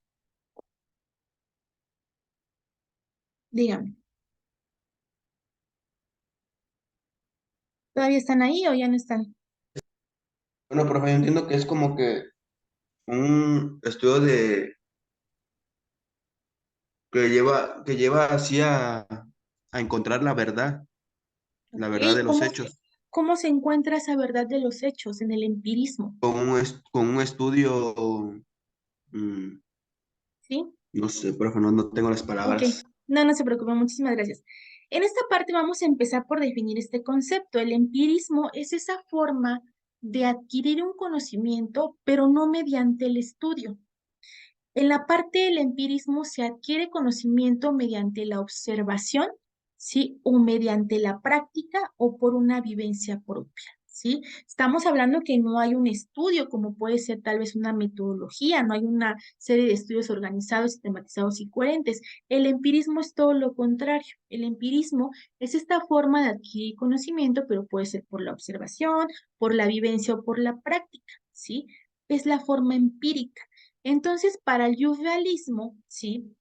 Díganme. ¿Todavía están ahí o ya no están? Bueno, profe, yo entiendo que es como que un estudio que lleva así a encontrar la Ok, verdad de los ¿cómo, hechos, cómo se encuentra esa verdad de los hechos en el empirismo? con un estudio, mm, ¿Sí? no sé, profe, no tengo las Ok, palabras. no se preocupe, muchísimas gracias. En esta parte vamos a empezar por definir este concepto. El empirismo es esa forma de adquirir un conocimiento, pero no mediante el estudio. En la parte del empirismo se adquiere conocimiento mediante la observación, ¿sí? O mediante la práctica o por una vivencia propia, ¿sí? Estamos hablando que no hay un estudio como puede ser tal vez una metodología, no hay una serie de estudios organizados, sistematizados y coherentes. El empirismo es todo lo contrario. El empirismo es esta forma de adquirir conocimiento, pero puede ser por la observación, por la vivencia o por la práctica, ¿sí? Es la forma empírica. Entonces, para el yurrealismo, ¿sí?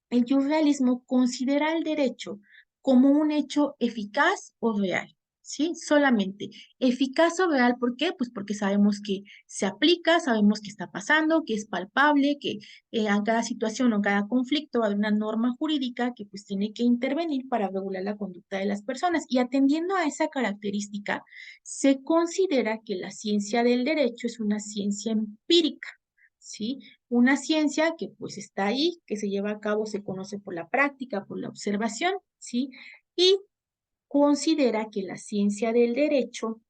El yurrealismo considera el derecho como un hecho eficaz o real, ¿sí? Solamente. Eficaz o real, ¿por qué? Pues porque sabemos que se aplica, sabemos que está pasando, que es palpable, que en cada situación o en cada conflicto va a haber una norma jurídica que pues tiene que intervenir para regular la conducta de las personas. Y atendiendo a esa característica, se considera que la ciencia del derecho es una ciencia empírica, ¿sí? Una ciencia que pues está ahí, que se lleva a cabo, se conoce por la práctica, por la observación, ¿sí? Y considera que la ciencia del derecho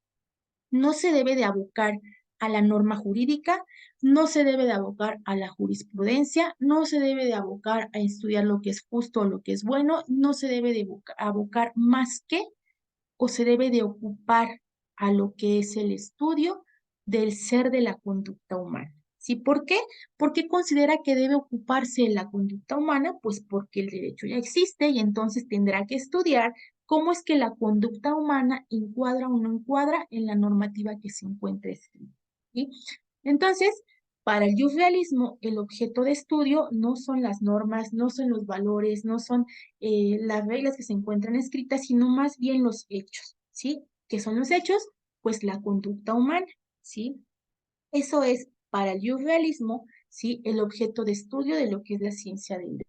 no se debe de abocar a la norma jurídica, no se debe de abocar a la jurisprudencia, no se debe de abocar a estudiar lo que es justo o lo que es bueno, no se debe de abocar más que o se debe de ocupar a lo que es el estudio del ser de la conducta humana. ¿Sí? ¿Por qué? Porque considera que debe ocuparse de la conducta humana, pues porque el derecho ya existe y entonces tendrá que estudiar cómo es que la conducta humana encuadra o no encuadra en la normativa que se encuentra escrita. ¿Sí? Entonces, para el realismo, el objeto de estudio no son las normas, no son los valores, no son las reglas que se encuentran escritas, sino más bien los hechos, ¿sí? ¿Qué son los hechos? Pues la conducta humana, ¿sí? Eso es para el realismo, ¿sí? El objeto de estudio de lo que es la ciencia del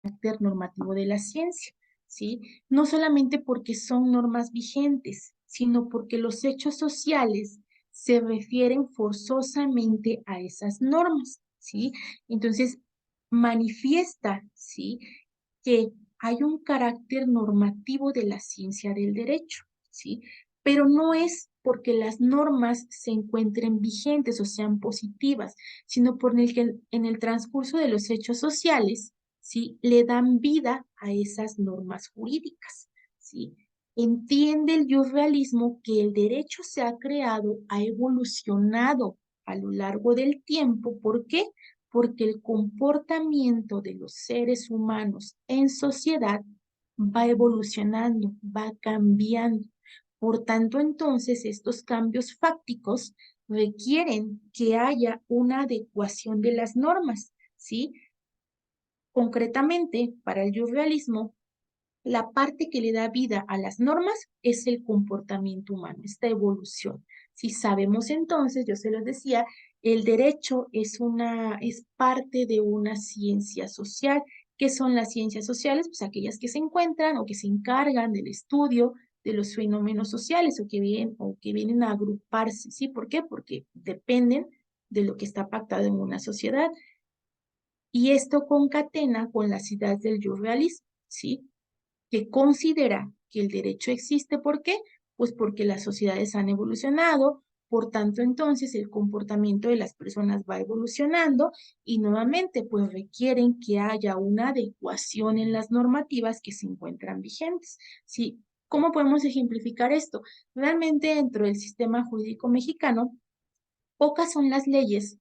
carácter normativo de la ciencia, ¿sí? No solamente porque son normas vigentes, sino porque los hechos sociales se refieren forzosamente a esas normas, ¿sí? Entonces, manifiesta, ¿sí? Que hay un carácter normativo de la ciencia del derecho, ¿sí? Pero no es porque las normas se encuentren vigentes o sean positivas, sino por el que en el transcurso de los hechos sociales, ¿sí? Le dan vida a esas normas jurídicas, ¿sí? Entiende el realismo que el derecho se ha creado, ha evolucionado a lo largo del tiempo. ¿Por qué? Porque el comportamiento de los seres humanos en sociedad va evolucionando, va cambiando. Por tanto, entonces, estos cambios fácticos requieren que haya una adecuación de las normas, ¿sí? Concretamente, para el realismo, la parte que le da vida a las normas es el comportamiento humano, esta evolución. Si sabemos entonces, yo se los decía, el derecho es parte de una ciencia social. ¿Qué son las ciencias sociales? Pues aquellas que se encuentran o que se encargan del estudio de los fenómenos sociales o que vienen a agruparse. ¿Sí? ¿Por qué? Porque dependen de lo que está pactado en una sociedad. Y esto concatena con las ideas del realismo, ¿sí? Que considera que el derecho existe. ¿Por qué? Pues porque las sociedades han evolucionado, por tanto entonces el comportamiento de las personas va evolucionando y nuevamente pues requieren que haya una adecuación en las normativas que se encuentran vigentes. ¿Sí? ¿Cómo podemos ejemplificar esto? Realmente dentro del sistema jurídico mexicano, pocas son las leyes,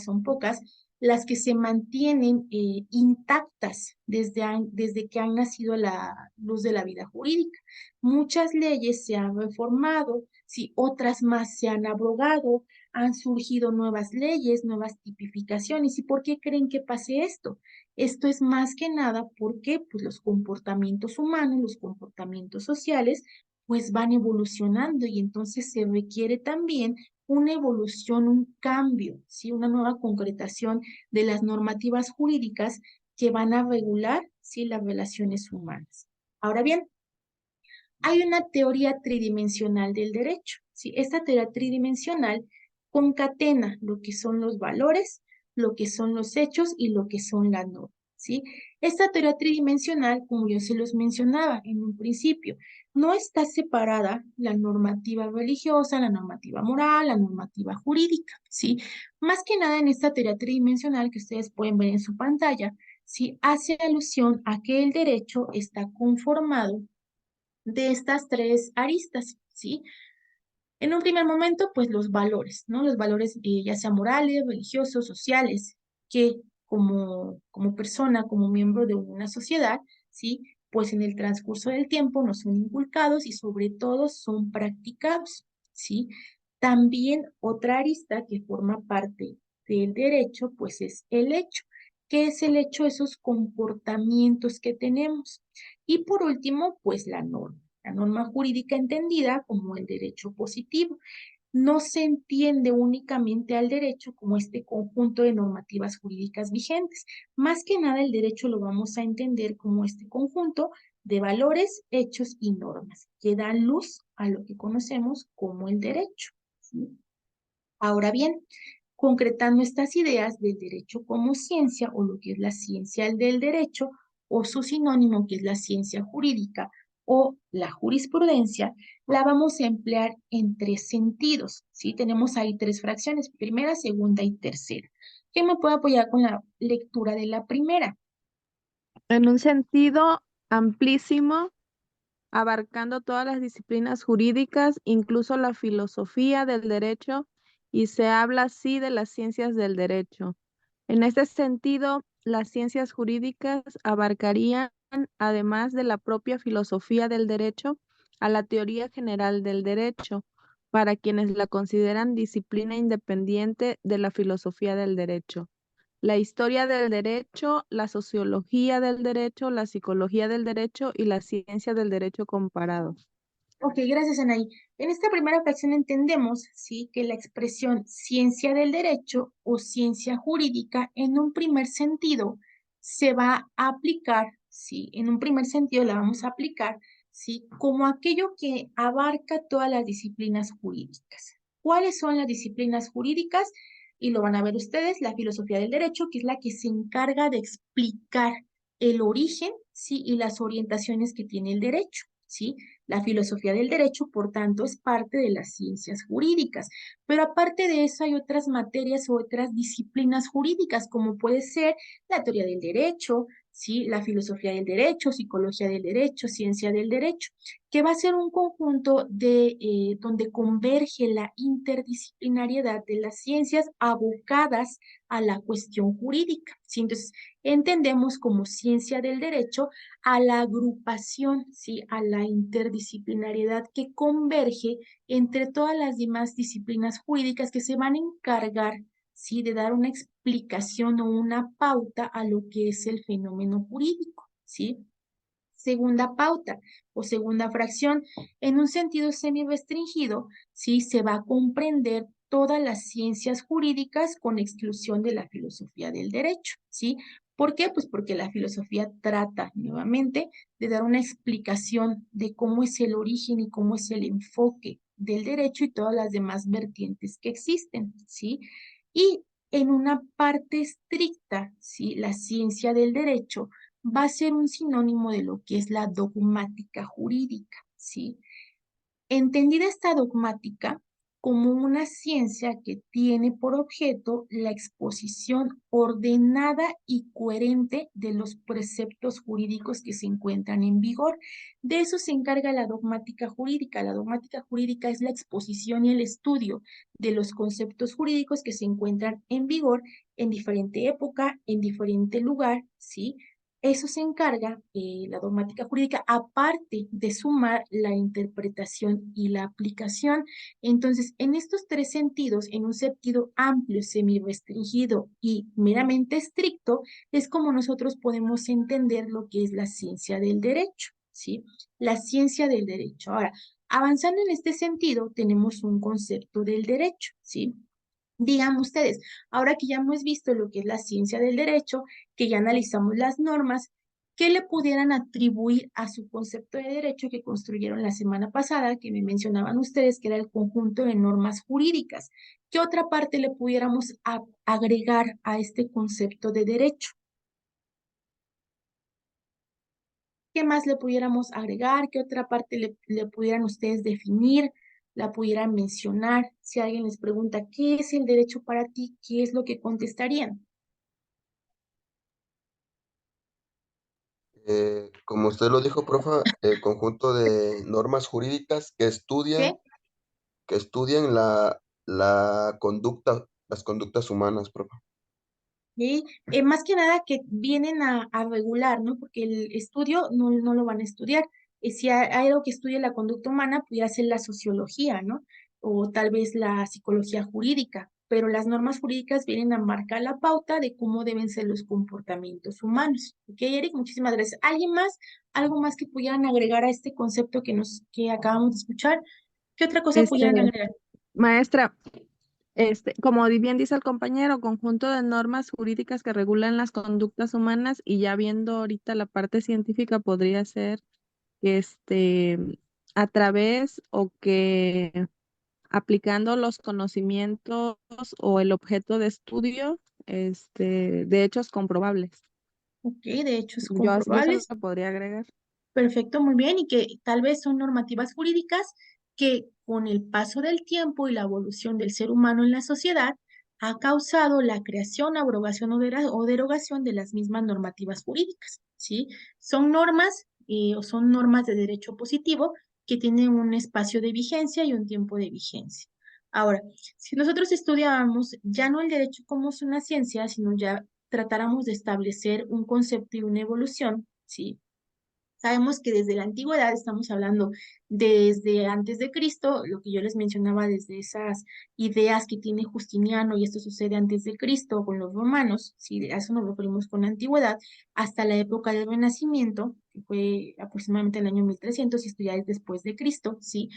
son pocas, las que se mantienen intactas desde que han nacido la luz de la vida jurídica. Muchas leyes se han reformado, sí, otras más se han abrogado, han surgido nuevas leyes, nuevas tipificaciones. ¿Y por qué creen que pase esto? Esto es más que nada porque pues, los comportamientos humanos, los comportamientos sociales, pues van evolucionando y entonces se requiere también una evolución, un cambio, ¿sí? Una nueva concretación de las normativas jurídicas que van a regular, ¿sí? Las relaciones humanas. Ahora bien, hay una teoría tridimensional del derecho, ¿sí? Esta teoría tridimensional concatena lo que son los valores, lo que son los hechos y lo que son las normas, ¿sí? Esta teoría tridimensional, como yo se los mencionaba en un principio, no está separada la normativa religiosa, la normativa moral, la normativa jurídica, ¿sí? Más que nada en esta teoría tridimensional que ustedes pueden ver en su pantalla, ¿sí? Hace alusión a que el derecho está conformado de estas tres aristas, ¿sí? En un primer momento, pues los valores, ¿no? Los valores ya sean morales, religiosos, sociales, que como persona, como miembro de una sociedad, ¿sí? Pues en el transcurso del tiempo nos son inculcados y sobre todo son practicados, ¿sí? También otra arista que forma parte del derecho, pues es el hecho. ¿Qué es el hecho? Esos comportamientos que tenemos. Y por último, pues la norma jurídica entendida como el derecho positivo. No se entiende únicamente al derecho como este conjunto de normativas jurídicas vigentes. Más que nada, el derecho lo vamos a entender como este conjunto de valores, hechos y normas que dan luz a lo que conocemos como el derecho, ¿sí? Ahora bien, concretando estas ideas del derecho como ciencia o lo que es la ciencia del derecho o su sinónimo que es la ciencia jurídica o la jurisprudencia, la vamos a emplear en tres sentidos, ¿sí? Tenemos ahí tres fracciones, primera, segunda y tercera. ¿Quién me puede apoyar con la lectura de la primera? En un sentido amplísimo, abarcando todas las disciplinas jurídicas, incluso la filosofía del derecho, y se habla así de las ciencias del derecho. En este sentido, las ciencias jurídicas abarcarían, además de la propia filosofía del derecho, a la teoría general del derecho, para quienes la consideran disciplina independiente de la filosofía del derecho. La historia del derecho, la sociología del derecho, la psicología del derecho y la ciencia del derecho comparado. Ok, gracias, Anaí. En esta primera fracción entendemos, ¿sí?, que la expresión ciencia del derecho o ciencia jurídica en un primer sentido se va a aplicar, ¿sí? En un primer sentido la vamos a aplicar, ¿sí?, como aquello que abarca todas las disciplinas jurídicas. ¿Cuáles son las disciplinas jurídicas? Y lo van a ver ustedes, la filosofía del derecho, que es la que se encarga de explicar el origen, ¿sí?, y las orientaciones que tiene el derecho, ¿sí? La filosofía del derecho, por tanto, es parte de las ciencias jurídicas. Pero aparte de eso, hay otras materias o otras disciplinas jurídicas, como puede ser la teoría del derecho, ¿sí?, la filosofía del derecho, psicología del derecho, ciencia del derecho, que va a ser un conjunto de donde converge la interdisciplinariedad de las ciencias abocadas a la cuestión jurídica, ¿sí? Entonces, entendemos como ciencia del derecho a la agrupación, ¿sí?, a la interdisciplinariedad que converge entre todas las demás disciplinas jurídicas que se van a encargar, ¿sí?, de dar una explicación o una pauta a lo que es el fenómeno jurídico, ¿sí? Segunda pauta o segunda fracción, en un sentido semi-restringido, ¿sí?, se va a comprender todas las ciencias jurídicas con exclusión de la filosofía del derecho, ¿sí? ¿Por qué? Pues porque la filosofía trata nuevamente de dar una explicación de cómo es el origen y cómo es el enfoque del derecho y todas las demás vertientes que existen, ¿sí? Y en una parte estricta, ¿sí?, la ciencia del derecho va a ser un sinónimo de lo que es la dogmática jurídica, ¿sí? Entendida esta dogmática como una ciencia que tiene por objeto la exposición ordenada y coherente de los preceptos jurídicos que se encuentran en vigor. De eso se encarga la dogmática jurídica. La dogmática jurídica es la exposición y el estudio de los conceptos jurídicos que se encuentran en vigor en diferente época, en diferente lugar, ¿sí? Eso se encarga la dogmática jurídica, aparte de sumar la interpretación y la aplicación. Entonces, en estos tres sentidos, en un sentido amplio, semi-restringido y meramente estricto, es como nosotros podemos entender lo que es la ciencia del derecho, ¿sí? La ciencia del derecho. Ahora, avanzando en este sentido, tenemos un concepto del derecho, ¿sí? Digan ustedes, ahora que ya hemos visto lo que es la ciencia del derecho, que ya analizamos las normas, ¿qué le pudieran atribuir a su concepto de derecho que construyeron la semana pasada, que me mencionaban ustedes que era el conjunto de normas jurídicas? ¿Qué otra parte le pudiéramos agregar a este concepto de derecho? ¿Qué más le pudiéramos agregar? ¿Qué otra parte le pudieran ustedes definir? ¿La pudieran mencionar? Si alguien les pregunta, ¿qué es el derecho para ti? ¿Qué es lo que contestarían? Como usted lo dijo, profa, el conjunto de normas jurídicas ¿Qué? que estudian la conducta, las conductas humanas, profa. ¿Sí? Más que nada que vienen a regular, ¿no? Porque el estudio no lo van a estudiar. Si hay algo que estudie la conducta humana, pudiera ser la sociología, ¿no? O tal vez la psicología jurídica. pero las normas jurídicas vienen a marcar la pauta de cómo deben ser los comportamientos humanos. Ok, Eric, muchísimas gracias. ¿Alguien más? ¿Algo más que pudieran agregar a este concepto que acabamos de escuchar? ¿Qué otra cosa pudieran agregar? Maestra, como bien dice el compañero, conjunto de normas jurídicas que regulan las conductas humanas, y ya viendo ahorita la parte científica, podría ser a través o que aplicando los conocimientos o el objeto de estudio, de hechos comprobables. Ok, de hechos Yo se lo comprobables. podría agregar. Perfecto, muy bien, y que tal vez son normativas jurídicas que con el paso del tiempo y la evolución del ser humano en la sociedad ha causado la creación, abrogación o derogación de las mismas normativas jurídicas, ¿sí? Son normas o son normas de derecho positivo que tienen un espacio de vigencia y un tiempo de vigencia. Ahora, si nosotros estudiáramos ya no el derecho como es una ciencia, sino ya tratáramos de establecer un concepto y una evolución, ¿sí? Sabemos que desde la antigüedad, estamos hablando desde antes de Cristo, lo que yo les mencionaba desde esas ideas que tiene Justiniano, y esto sucede antes de Cristo con los romanos, si a eso nos referimos con la antigüedad, hasta la época del Renacimiento, que fue aproximadamente el año 1300, y esto ya es después de Cristo, ¿sí?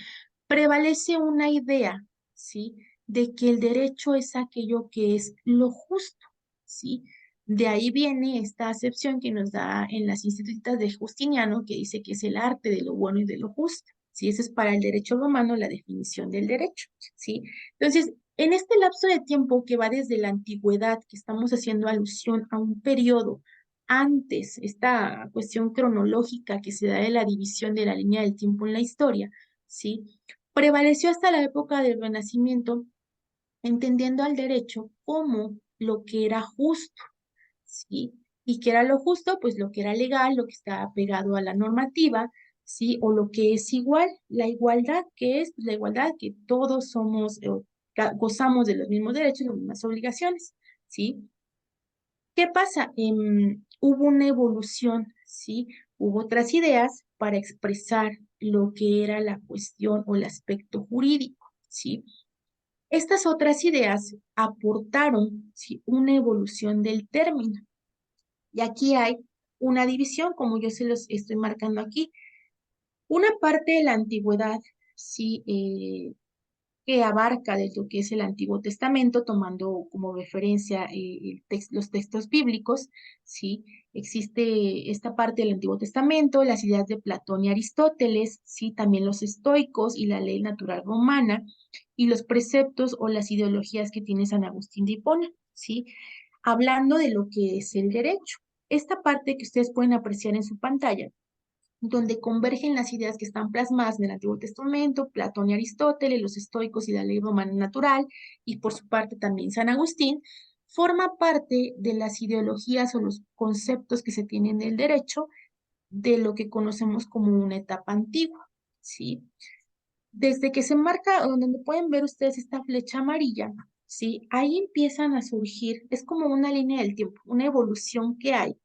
Prevalece una idea, ¿sí? De que el derecho es aquello que es lo justo, ¿sí? De ahí viene esta acepción que nos da en las institutas de Justiniano, que dice que es el arte de lo bueno y de lo justo. ¿Sí? Esa es para el derecho romano la definición del derecho. ¿Sí? Entonces, en este lapso de tiempo que va desde la antigüedad, que estamos haciendo alusión a un periodo antes, esta cuestión cronológica que se da de la división de la línea del tiempo en la historia, ¿sí? Prevaleció hasta la época del Renacimiento, entendiendo al derecho como lo que era justo, ¿sí? ¿Y qué era lo justo? Pues lo que era legal, lo que estaba pegado a la normativa, ¿sí? O lo que es igual, la igualdad, ¿qué es? Pues la igualdad, que todos somos, gozamos de los mismos derechos, las mismas obligaciones, ¿sí? ¿Qué pasa? Hubo una evolución, ¿sí? Hubo otras ideas para expresar lo que era la cuestión o el aspecto jurídico, ¿sí? Estas otras ideas aportaron, ¿sí?, una evolución del término. Y aquí hay una división, como yo se los estoy marcando aquí. Una parte de la antigüedad, sí, que abarca de lo que es el Antiguo Testamento, tomando como referencia los textos bíblicos, sí, existe esta parte del Antiguo Testamento, las ideas de Platón y Aristóteles, sí, también los estoicos y la ley natural romana, y los preceptos o las ideologías que tiene San Agustín de Hipona, sí, hablando de lo que es el derecho. Esta parte que ustedes pueden apreciar en su pantalla, donde convergen las ideas que están plasmadas en el Antiguo Testamento, Platón y Aristóteles, los estoicos y la ley romana natural, y por su parte también San Agustín, forma parte de las ideologías o los conceptos que se tienen del derecho de lo que conocemos como una etapa antigua, ¿sí? Desde que se marca, donde pueden ver ustedes esta flecha amarilla, ¿sí? Ahí empiezan a surgir, es como una línea del tiempo, una evolución que hay,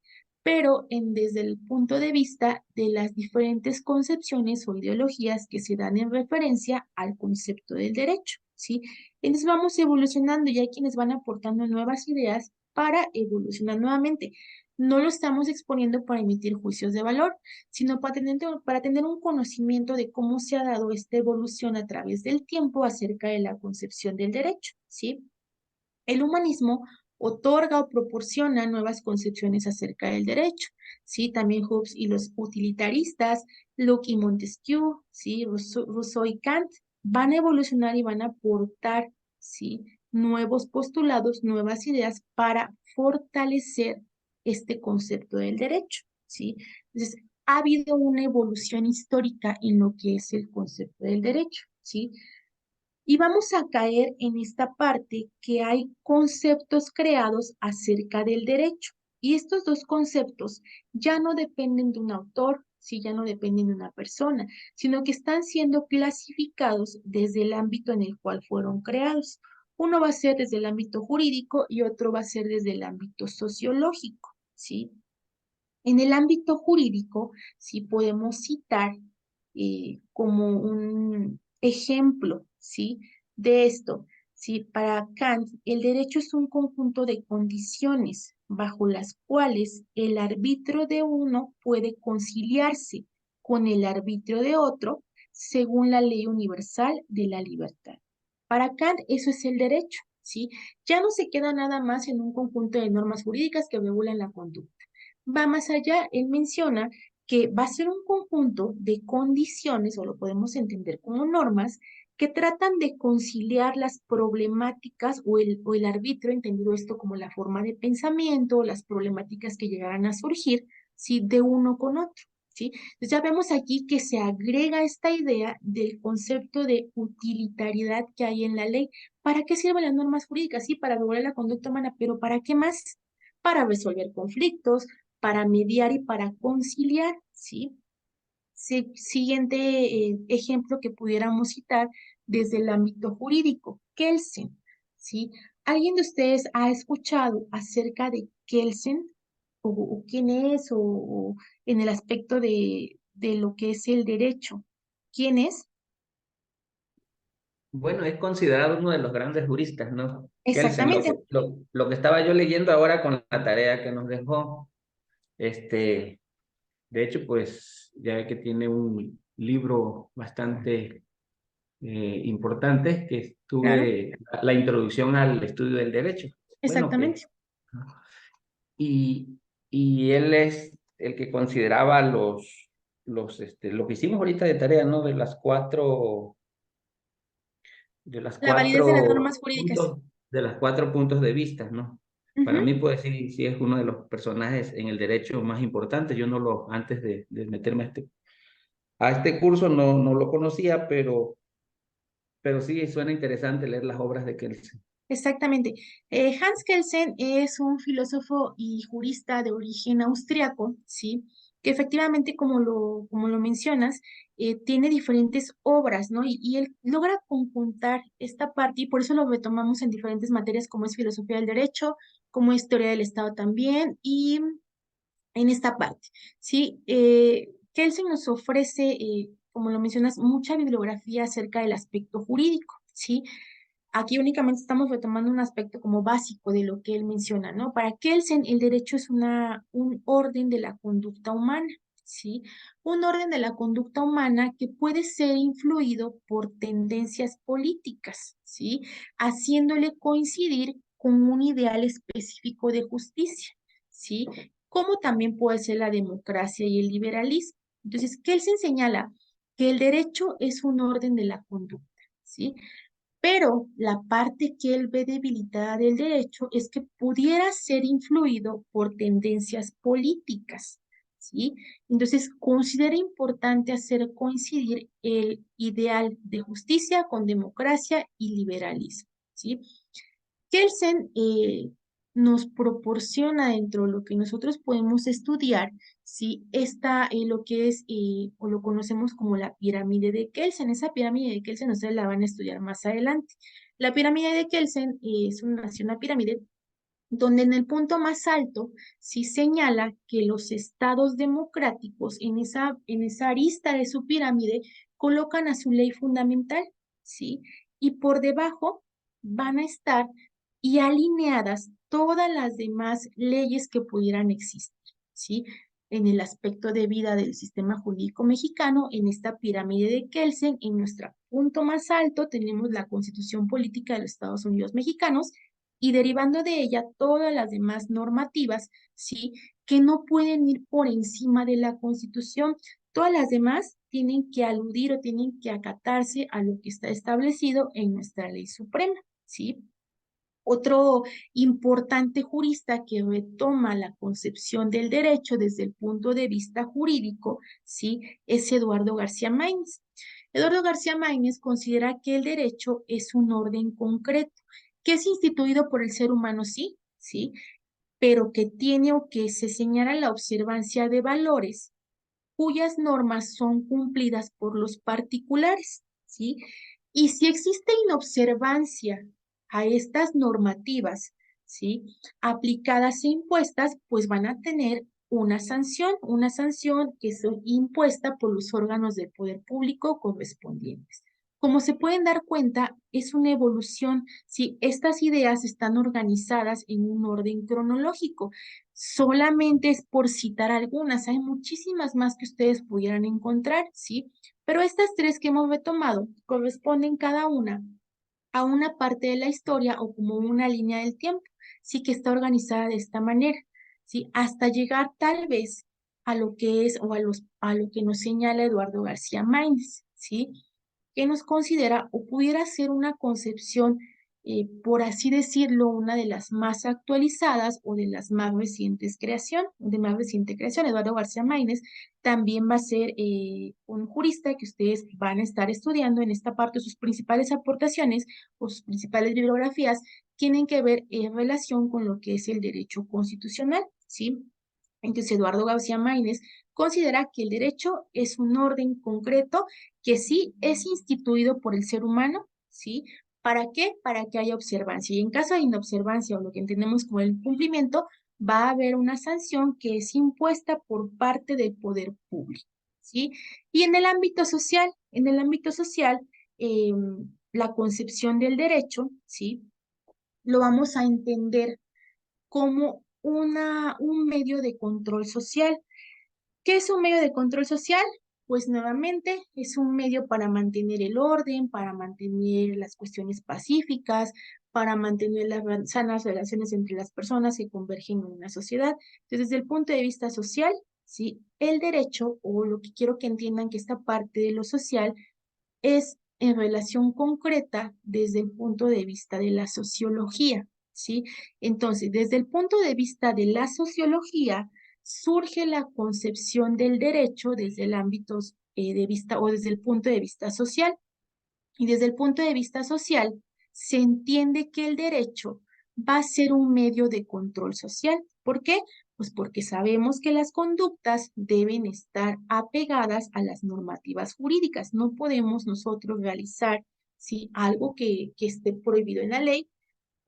pero desde el punto de vista de las diferentes concepciones o ideologías que se dan en referencia al concepto del derecho, ¿sí? Entonces vamos evolucionando y hay quienes van aportando nuevas ideas para evolucionar nuevamente. No lo estamos exponiendo para emitir juicios de valor, sino para tener un conocimiento de cómo se ha dado esta evolución a través del tiempo acerca de la concepción del derecho, ¿sí? El humanismo otorga o proporciona nuevas concepciones acerca del derecho, ¿sí? También Hobbes y los utilitaristas, Locke y Montesquieu, ¿sí? Rousseau y Kant van a evolucionar y van a aportar, ¿sí?, nuevos postulados, nuevas ideas para fortalecer este concepto del derecho, ¿sí? Entonces, ha habido una evolución histórica en lo que es el concepto del derecho, ¿sí? Y vamos a caer en esta parte que hay conceptos creados acerca del derecho. Y estos dos conceptos ya no dependen de un autor, sí, ya no dependen de una persona, sino que están siendo clasificados desde el ámbito en el cual fueron creados. Uno va a ser desde el ámbito jurídico y otro va a ser desde el ámbito sociológico, ¿sí? En el ámbito jurídico, sí podemos citar como un ejemplo, ¿sí?, de esto. ¿sí? Para Kant, el derecho es un conjunto de condiciones bajo las cuales el arbitrio de uno puede conciliarse con el arbitrio de otro según la ley universal de la libertad. Para Kant, eso es el derecho, ¿sí? Ya no se queda nada más en un conjunto de normas jurídicas que regulan la conducta. Va más allá, él menciona que va a ser un conjunto de condiciones, o lo podemos entender como normas, que tratan de conciliar las problemáticas o el arbitrio, entendido esto como la forma de pensamiento, las problemáticas que llegarán a surgir, ¿sí? De uno con otro, ¿sí? Entonces ya vemos aquí que se agrega esta idea del concepto de utilitariedad que hay en la ley. ¿Para qué sirven las normas jurídicas? Sí, para regular la conducta humana, pero ¿para qué más? Para resolver conflictos, para mediar y para conciliar, ¿sí? Siguiente ejemplo que pudiéramos citar desde el ámbito jurídico, Kelsen, ¿sí? ¿Alguien de ustedes ha escuchado acerca de Kelsen? ¿O quién es? O en el aspecto de lo que es el derecho. ¿Quién es? Bueno, es considerado uno de los grandes juristas, ¿no? Kelsen, Exactamente. lo que estaba yo leyendo ahora con la tarea que nos dejó, de hecho, pues ya ve que tiene un libro bastante importante que Claro, estuve la introducción al estudio del derecho. Bueno, exactamente. y, y él es el que consideraba lo que hicimos ahorita de tarea, ¿no? De las La validez de las cuatro normas jurídicas. puntos, de las 4 puntos de vista, ¿no? Para Ujú. mí, pues sí, sí es uno de los personajes en el derecho más importantes. Yo no lo, antes de meterme a este curso, no lo conocía, pero sí suena interesante leer las obras de Kelsen. Exactamente. Hans Kelsen es un filósofo y jurista de origen austriaco, ¿sí? Que efectivamente, como lo mencionas, tiene diferentes obras, ¿no? Y él logra conjuntar esta parte y por eso lo retomamos en diferentes materias como es filosofía del derecho, como es teoría del Estado también y en esta parte, ¿sí? Kelsen nos ofrece, como lo mencionas, mucha bibliografía acerca del aspecto jurídico, ¿sí? Aquí únicamente estamos retomando un aspecto como básico de lo que él menciona, ¿no? Para Kelsen, el derecho es un orden de la conducta humana, ¿sí? Un orden de la conducta humana que puede ser influido por tendencias políticas, ¿sí? Haciéndole coincidir con un ideal específico de justicia, ¿sí? Como también puede ser la democracia y el liberalismo. Entonces, Kelsen señala que el derecho es un orden de la conducta, ¿sí? Pero la parte que él ve debilitada del derecho es que pudiera ser influido por tendencias políticas, ¿sí? Entonces, considera importante hacer coincidir el ideal de justicia con democracia y liberalismo, ¿sí? Kelsen nos proporciona dentro de lo que nosotros podemos estudiar, ¿sí? Está lo que es, o lo conocemos como la pirámide de Kelsen. Esa pirámide de Kelsen ustedes la van a estudiar más adelante. La pirámide de Kelsen es una pirámide donde en el punto más alto sí señala que los estados democráticos en esa arista de su pirámide colocan a su ley fundamental, ¿sí? Y por debajo van a estar y alineadas todas las demás leyes que pudieran existir, ¿sí? En el aspecto de vida del sistema jurídico mexicano, en esta pirámide de Kelsen, en nuestro punto más alto tenemos la Constitución Política de los Estados Unidos Mexicanos, y derivando de ella todas las demás normativas, ¿sí? Que no pueden ir por encima de la Constitución. Todas las demás tienen que aludir o tienen que acatarse a lo que está establecido en nuestra ley suprema, ¿sí? Otro importante jurista que retoma la concepción del derecho desde el punto de vista jurídico, ¿sí? Es Eduardo García Maínez. Eduardo García Maínez considera que el derecho es un orden concreto, que es instituido por el ser humano, sí, sí, pero que tiene o que se señala la observancia de valores cuyas normas son cumplidas por los particulares, ¿sí? Y si existe inobservancia a estas normativas, ¿sí? Aplicadas e impuestas, pues van a tener una sanción que es impuesta por los órganos del poder público correspondientes. Como se pueden dar cuenta, es una evolución, si estas ideas están organizadas en un orden cronológico. Solamente es por citar algunas, hay muchísimas más que ustedes pudieran encontrar, ¿sí? Pero estas tres que hemos retomado corresponden cada una a una parte de la historia o como una línea del tiempo, sí que está organizada de esta manera, ¿sí? Hasta llegar tal vez a lo que es o a lo que nos señala Eduardo García Maínez, ¿sí? Que nos considera o pudiera ser una concepción, por así decirlo, una de las más actualizadas o de las más recientes de más reciente creación. Eduardo García Maínez también va a ser un jurista que ustedes van a estar estudiando en esta parte. Sus principales aportaciones o sus principales bibliografías tienen que ver en relación con lo que es el derecho constitucional, ¿sí? Entonces, Eduardo García Maínez considera que el derecho es un orden concreto que sí es instituido por el ser humano, ¿sí? ¿Para qué? Para que haya observancia. Y en caso de inobservancia o lo que entendemos como el incumplimiento, va a haber una sanción que es impuesta por parte del poder público, ¿sí? Y en el ámbito social, eh, la concepción del derecho, ¿sí? Lo vamos a entender como un medio de control social. ¿Qué es un medio de control social? Pues nuevamente es un medio para mantener el orden, para mantener las cuestiones pacíficas, para mantener las sanas relaciones entre las personas que convergen en una sociedad. Entonces, desde el punto de vista social, ¿sí? El derecho, o lo que quiero que entiendan que esta parte de lo social es en relación concreta desde el punto de vista de la sociología, ¿sí? Entonces, desde el punto de vista de la sociología, surge la concepción del derecho desde el ámbito de vista o desde el punto de vista social. Y desde el punto de vista social, se entiende que el derecho va a ser un medio de control social. ¿Por qué? Pues porque sabemos que las conductas deben estar apegadas a las normativas jurídicas. No podemos nosotros realizar, ¿sí?, algo que esté prohibido en la ley.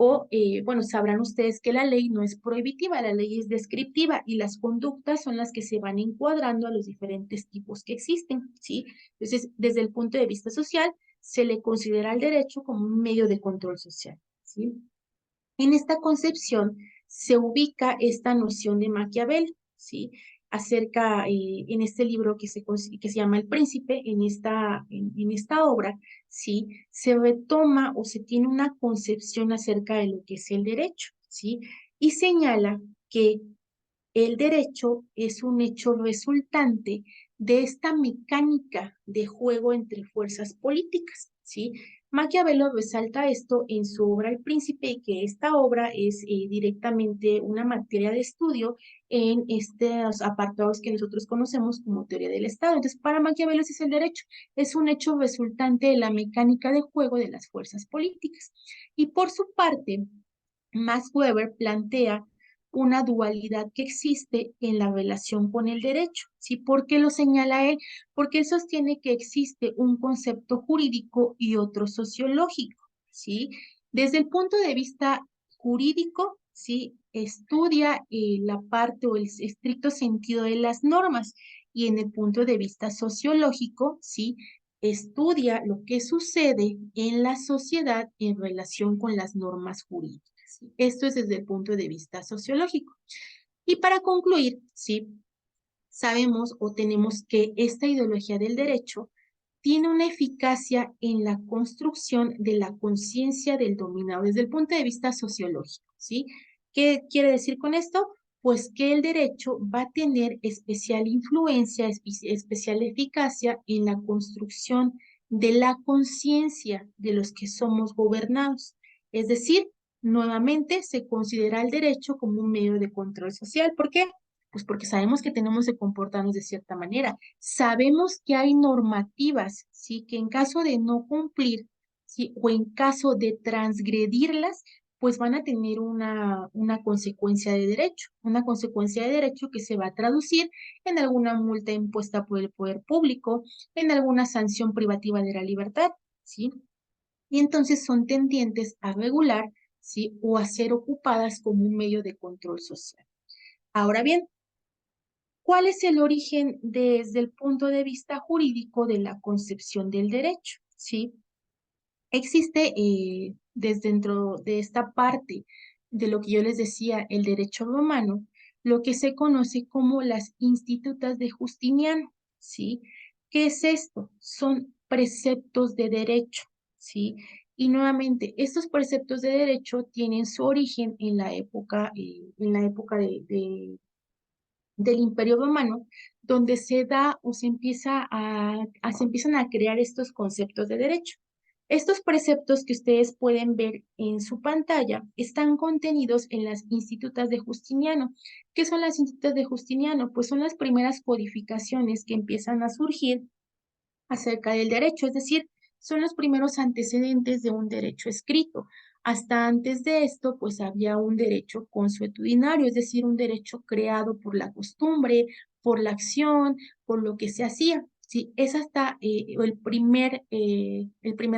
O, bueno, sabrán ustedes que la ley no es prohibitiva, la ley es descriptiva y las conductas son las que se van encuadrando a los diferentes tipos que existen, ¿sí? Entonces, desde el punto de vista social, se le considera el derecho como un medio de control social, ¿sí? En esta concepción se ubica esta noción de Maquiavelo, ¿sí? Acerca, en este libro que se llama El Príncipe, en esta obra, ¿sí? Se retoma o se tiene una concepción acerca de lo que es el derecho, ¿sí? Y señala que el derecho es un hecho resultante de esta mecánica de juego entre fuerzas políticas, ¿sí? Maquiavelo resalta esto en su obra El Príncipe, y que esta obra es directamente una materia de estudio en estos apartados que nosotros conocemos como teoría del Estado. Entonces, para Maquiavelo ese es el derecho, es un hecho resultante de la mecánica de juego de las fuerzas políticas. Y por su parte, Max Weber plantea una dualidad que existe en la relación con el derecho, ¿sí? ¿Por qué lo señala él? Porque él sostiene que existe un concepto jurídico y otro sociológico, ¿sí? Desde el punto de vista jurídico, ¿sí? Estudia la parte o el estricto sentido de las normas, y en el punto de vista sociológico, ¿sí? Estudia lo que sucede en la sociedad en relación con las normas jurídicas. Esto es desde el punto de vista sociológico. Y para concluir, ¿sí? Sabemos o tenemos que esta ideología del derecho tiene una eficacia en la construcción de la conciencia del dominado desde el punto de vista sociológico, ¿sí? ¿Qué quiere decir con esto? Pues que el derecho va a tener especial influencia, especial eficacia en la construcción de la conciencia de los que somos gobernados. Es decir, nuevamente se considera el derecho como un medio de control social. ¿Por qué? Pues porque sabemos que tenemos que comportarnos de cierta manera. Sabemos que hay normativas, ¿sí? Que en caso de no cumplir, ¿sí? O en caso de transgredirlas, pues van a tener una consecuencia de derecho. Una consecuencia de derecho que se va a traducir en alguna multa impuesta por el poder público, en alguna sanción privativa de la libertad, ¿sí? Y entonces son tendientes a regular, ¿sí? O a ser ocupadas como un medio de control social. Ahora bien, ¿cuál es el origen desde el punto de vista jurídico de la concepción del derecho? ¿sí? Existe desde dentro de esta parte de lo que yo les decía, el derecho romano, lo que se conoce como las institutas de Justiniano, ¿sí? ¿Qué es esto? Son preceptos de derecho, ¿sí? Y nuevamente, estos preceptos de derecho tienen su origen en la época del Imperio Romano, donde se da o se empieza se empiezan a crear estos conceptos de derecho. Estos preceptos que ustedes pueden ver en su pantalla están contenidos en las Institutas de Justiniano. ¿Qué son las Institutas de Justiniano? Pues son las primeras codificaciones que empiezan a surgir acerca del derecho, es decir, son los primeros antecedentes de un derecho escrito. Hasta antes de esto, pues había un derecho consuetudinario, es decir, un derecho creado por la costumbre, por la acción, por lo que se hacía. Sí, es hasta el primer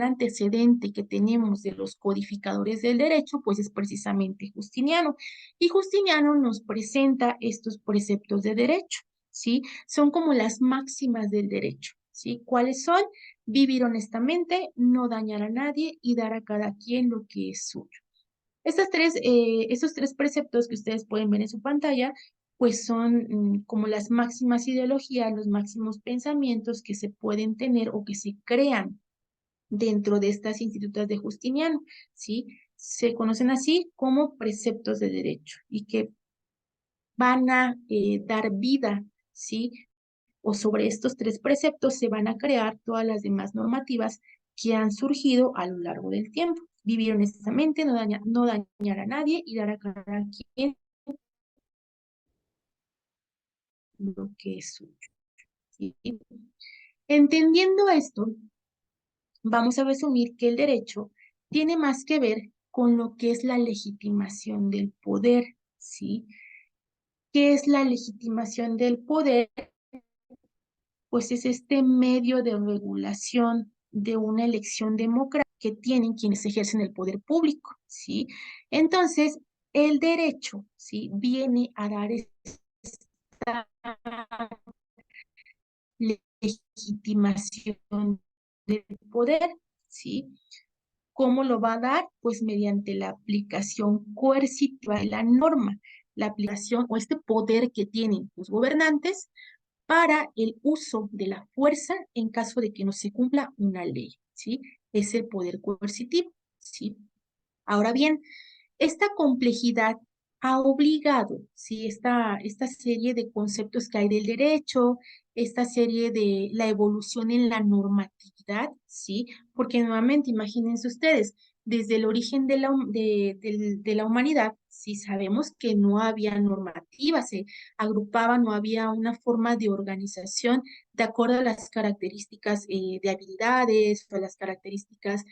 antecedente que tenemos de los codificadores del derecho, pues es precisamente Justiniano. Y Justiniano nos presenta estos preceptos de derecho, ¿sí? Son como las máximas del derecho, ¿sí? ¿Cuáles son? Vivir honestamente, no dañar a nadie y dar a cada quien lo que es suyo. Estos tres preceptos que ustedes pueden ver en su pantalla, pues son como las máximas ideologías, los máximos pensamientos que se pueden tener o que se crean dentro de estas institutas de Justiniano, ¿sí? Se conocen así como preceptos de derecho y que van a dar vida, ¿sí? O sobre estos tres preceptos se van a crear todas las demás normativas que han surgido a lo largo del tiempo. Vivir honestamente, no dañar a nadie y dar a cada quien lo que es suyo, ¿sí? Entendiendo esto, vamos a resumir que el derecho tiene más que ver con lo que es la legitimación del poder, ¿sí? ¿Qué es la legitimación del poder? Pues es este medio de regulación de una elección democrática que tienen quienes ejercen el poder público, ¿sí? Entonces, el derecho, ¿sí? Viene a dar esta legitimación del poder, ¿sí? ¿Cómo lo va a dar? Pues mediante la aplicación coercitiva de la norma, la aplicación o este poder que tienen los gobernantes para el uso de la fuerza en caso de que no se cumpla una ley, ¿sí? Es el poder coercitivo, ¿sí? Ahora bien, esta complejidad ha obligado, ¿sí? Esta serie de conceptos que hay del derecho, esta serie de la evolución en la normatividad, ¿sí? Porque nuevamente, imagínense ustedes, desde el origen de la humanidad, sí sabemos que no había normativa, se agrupaba, no había una forma de organización de acuerdo a las características de habilidades o a las características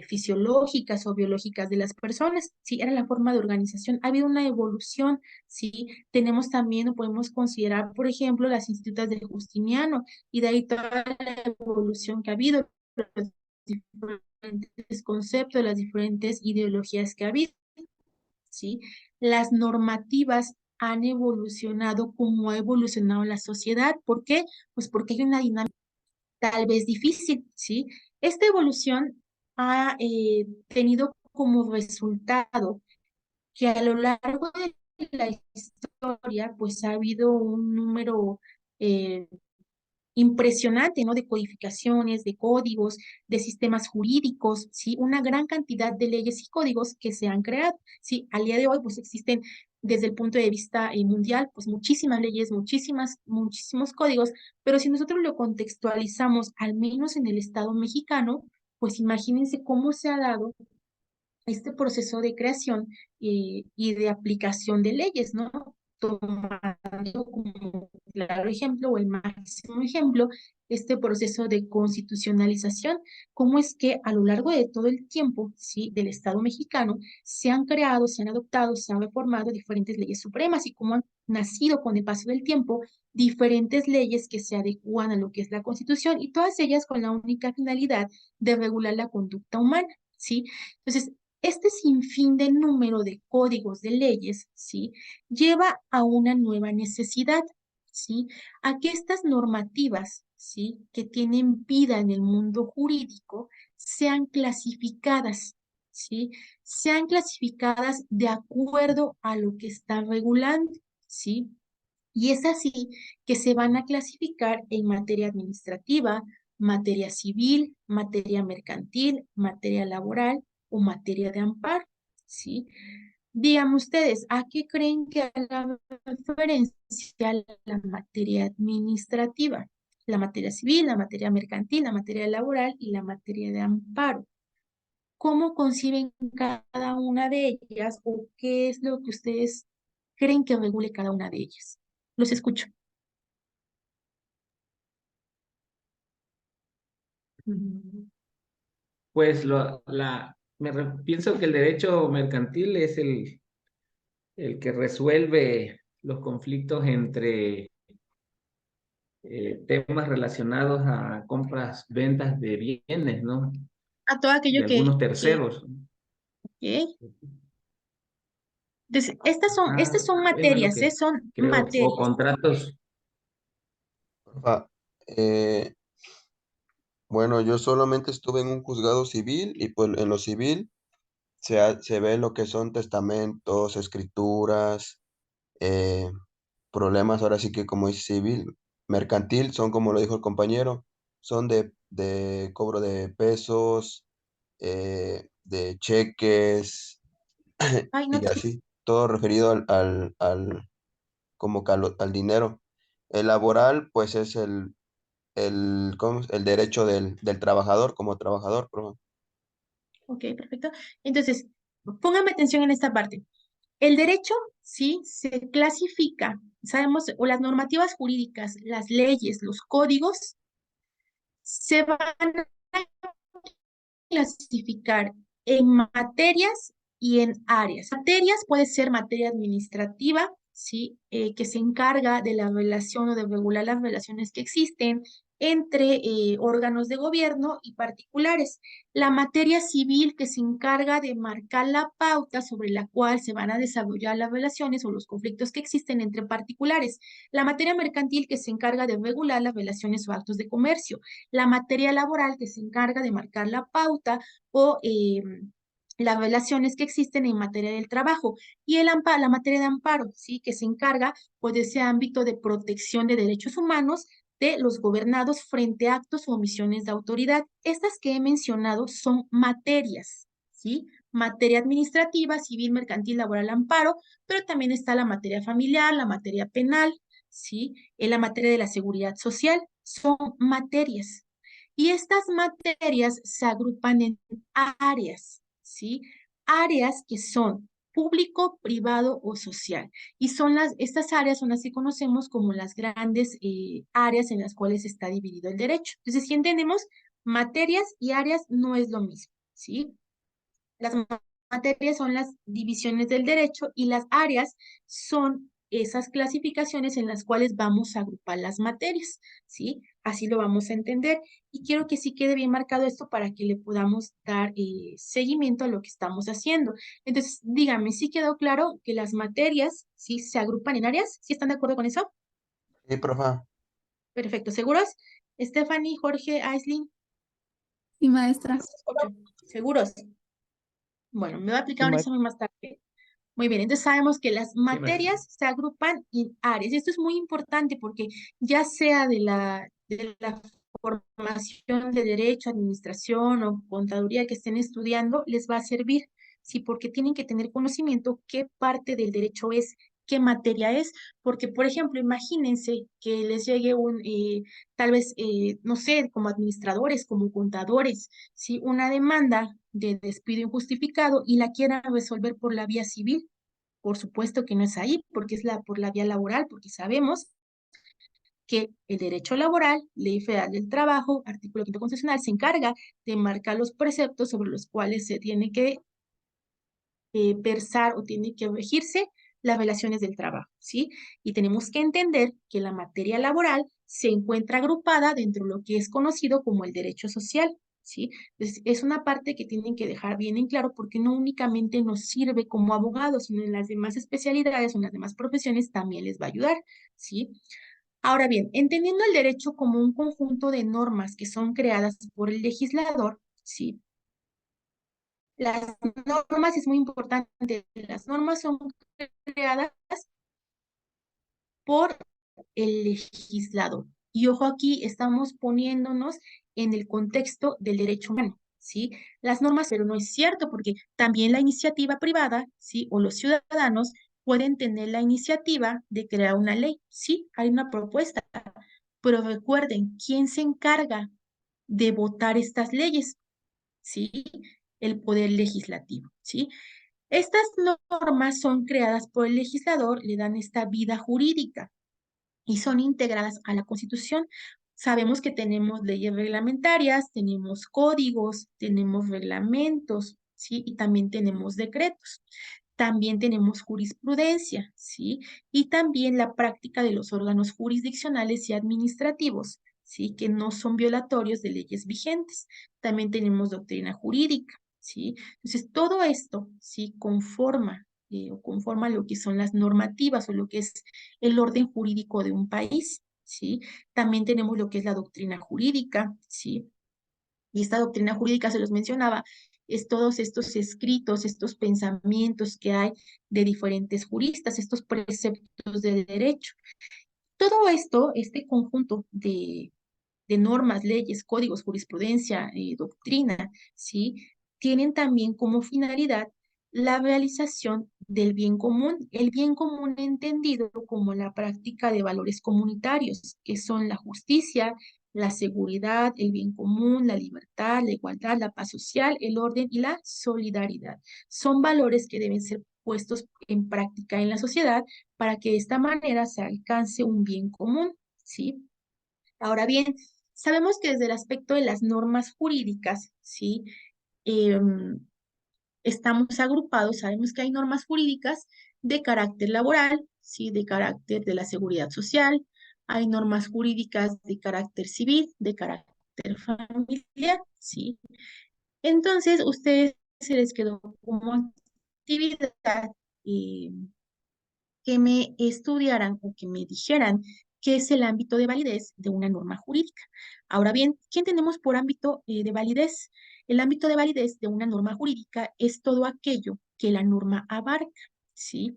fisiológicas o biológicas de las personas, ¿sí? Era la forma de organización. Ha habido una evolución, ¿sí? Tenemos también, o podemos considerar, por ejemplo, las institutas de Justiniano, y de ahí toda la evolución que ha habido, los diferentes conceptos, las diferentes ideologías que ha habido, ¿sí? Las normativas han evolucionado como ha evolucionado la sociedad. ¿Por qué? Pues porque hay una dinámica tal vez difícil, ¿sí? Esta evolución ha tenido como resultado que a lo largo de la historia, pues ha habido un número impresionante, ¿no? De codificaciones, de códigos, de sistemas jurídicos, ¿sí? Una gran cantidad de leyes y códigos que se han creado, ¿sí? Al día de hoy, pues existen desde el punto de vista mundial, pues muchísimas leyes, muchísimos códigos, pero si nosotros lo contextualizamos, al menos en el Estado mexicano, pues imagínense cómo se ha dado este proceso de creación y de aplicación de leyes, ¿no? Tomando como claro ejemplo o el máximo ejemplo este proceso de constitucionalización, cómo es que a lo largo de todo el tiempo, ¿sí? Del Estado mexicano se han creado, se han adoptado, se han reformado diferentes leyes supremas y cómo han nacido con el paso del tiempo diferentes leyes que se adecúan a lo que es la Constitución y todas ellas con la única finalidad de regular la conducta humana, ¿sí? Entonces, este sinfín de número de códigos de leyes, ¿sí? Lleva a una nueva necesidad, ¿sí? A que estas normativas ¿sí?, que tienen vida en el mundo jurídico sean clasificadas, ¿sí? Sean clasificadas de acuerdo a lo que está regulando, ¿sí? Y es así que se van a clasificar en materia administrativa, materia civil, materia mercantil, materia laboral o materia de amparo, ¿sí? Díganme ustedes, ¿a qué creen que haga referencia la materia administrativa? La materia civil, la materia mercantil, la materia laboral y la materia de amparo. ¿Cómo conciben cada una de ellas o qué es lo que ustedes creen que regule cada una de ellas? Los escucho. Pues pienso que el derecho mercantil es el que resuelve los conflictos entre temas relacionados a compras, ventas de bienes, ¿no? A todo aquello De algunos que terceros. ¿ok? Entonces, estas son Bueno, es lo materias, que son creo. O materias. contratos. Profa, bueno, yo solamente estuve en un juzgado civil y pues en lo civil se ve lo que son testamentos, escrituras, eh, problemas, ahora sí que como es civil, mercantil, son como lo dijo el compañero, son de cobro de pesos, de cheques Ay, no y te escucho. así, todo referido como que al dinero. El laboral, pues es ¿cómo es? El derecho del trabajador como trabajador, profe. Ok, perfecto. Entonces, póngame atención en esta parte. El derecho, sí, se clasifica, sabemos, o las normativas jurídicas, las leyes, los códigos, se van a clasificar en materias y en áreas. Materias puede ser materia administrativa, ¿sí? Que se encarga de la relación o de regular las relaciones que existen entre órganos de gobierno y particulares. La materia civil que se encarga de marcar la pauta sobre la cual se van a desarrollar las relaciones o los conflictos que existen entre particulares. La materia mercantil que se encarga de regular las relaciones o actos de comercio. La materia laboral que se encarga de marcar la pauta o las relaciones que existen en materia del trabajo y la materia de amparo, ¿sí? Que se encarga pues, de ese ámbito de protección de derechos humanos de los gobernados frente a actos o omisiones de autoridad. Estas que he mencionado son materias, ¿sí? Materia administrativa, civil, mercantil, laboral, amparo, pero también está la materia familiar, la materia penal, ¿sí? En la materia de la seguridad social, son materias. Y estas materias se agrupan en áreas, ¿sí? Áreas que son público, privado o social. Y estas áreas son las que conocemos como las grandes áreas en las cuales está dividido el derecho. Entonces, si entendemos, materias y áreas no es lo mismo, ¿sí? Las materias son las divisiones del derecho y las áreas son esas clasificaciones en las cuales vamos a agrupar las materias, ¿sí? Así lo vamos a entender. Y quiero que sí quede bien marcado esto para que le podamos dar seguimiento a lo que estamos haciendo. Entonces, dígame, ¿sí quedó claro que las materias, sí, se agrupan en áreas? ¿Sí están de acuerdo con eso? Sí, profa. Perfecto, ¿seguros? Stephanie, Jorge, Aislinn, Sí, maestra. ¿seguros? Bueno, me va a aplicar Sí, un ma- examen más tarde. Muy bien, entonces sabemos que las Sí, maestra. materias se agrupan en áreas. Esto es muy importante porque ya sea de la formación de derecho, administración o contaduría que estén estudiando, les va a servir, sí, porque tienen que tener conocimiento qué parte del derecho es, qué materia es, porque, por ejemplo, imagínense que les llegue tal vez, no sé, como administradores, como contadores, ¿sí? Una demanda de despido injustificado y la quieran resolver por la vía civil. Por supuesto que no es ahí, porque es por la vía laboral, porque sabemos que el derecho laboral, Ley Federal del Trabajo, artículo 5 constitucional, se encarga de marcar los preceptos sobre los cuales se tiene que versar o tiene que regirse las relaciones del trabajo, ¿sí? Y tenemos que entender que la materia laboral se encuentra agrupada dentro de lo que es conocido como el derecho social, ¿sí? Entonces, es una parte que tienen que dejar bien en claro porque no únicamente nos sirve como abogados, sino en las demás especialidades o en las demás profesiones también les va a ayudar, ¿sí? Ahora bien, entendiendo el derecho como un conjunto de normas que son creadas por el legislador, ¿sí? Las normas es muy importante. Las normas son creadas por el legislador. Y ojo, aquí estamos poniéndonos en el contexto del derecho humano, ¿sí? Las normas, pero no es cierto, porque también la iniciativa privada, ¿sí? O los ciudadanos pueden tener la iniciativa de crear una ley, ¿sí? Hay una propuesta, pero recuerden, ¿quién se encarga de votar estas leyes? ¿Sí? El poder legislativo, ¿sí? Estas normas son creadas por el legislador, le dan esta vida jurídica y son integradas a la Constitución. Sabemos que tenemos leyes reglamentarias, tenemos códigos, tenemos reglamentos, ¿sí? Y también tenemos decretos. También tenemos jurisprudencia, ¿sí? Y también la práctica de los órganos jurisdiccionales y administrativos, ¿sí? Que no son violatorios de leyes vigentes. También tenemos doctrina jurídica, ¿sí? Entonces, todo esto, ¿sí? Conforma lo que son las normativas o lo que es el orden jurídico de un país, ¿sí? También tenemos lo que es la doctrina jurídica, ¿sí? Y esta doctrina jurídica, se los mencionaba, es todos estos escritos, estos pensamientos que hay de diferentes juristas, estos preceptos del derecho. Todo esto, este conjunto de normas, leyes, códigos, jurisprudencia, doctrina, ¿sí? Tienen también como finalidad la realización del bien común, el bien común entendido como la práctica de valores comunitarios, que son la justicia, la seguridad, el bien común, la libertad, la igualdad, la paz social, el orden y la solidaridad. Son valores que deben ser puestos en práctica en la sociedad para que de esta manera se alcance un bien común, ¿sí? Ahora bien, sabemos que desde el aspecto de las normas jurídicas, ¿sí? Em, Estamos agrupados, sabemos que hay normas jurídicas de carácter laboral, ¿sí? De carácter de la seguridad social, hay normas jurídicas de carácter civil, de carácter familiar, ¿sí? Entonces, ustedes se les quedó como actividad eh, que me estudiaran o que me dijeran qué es el ámbito de validez de una norma jurídica. Ahora bien, ¿qué entendemos por ámbito de validez? El ámbito de validez de una norma jurídica es todo aquello que la norma abarca, ¿sí?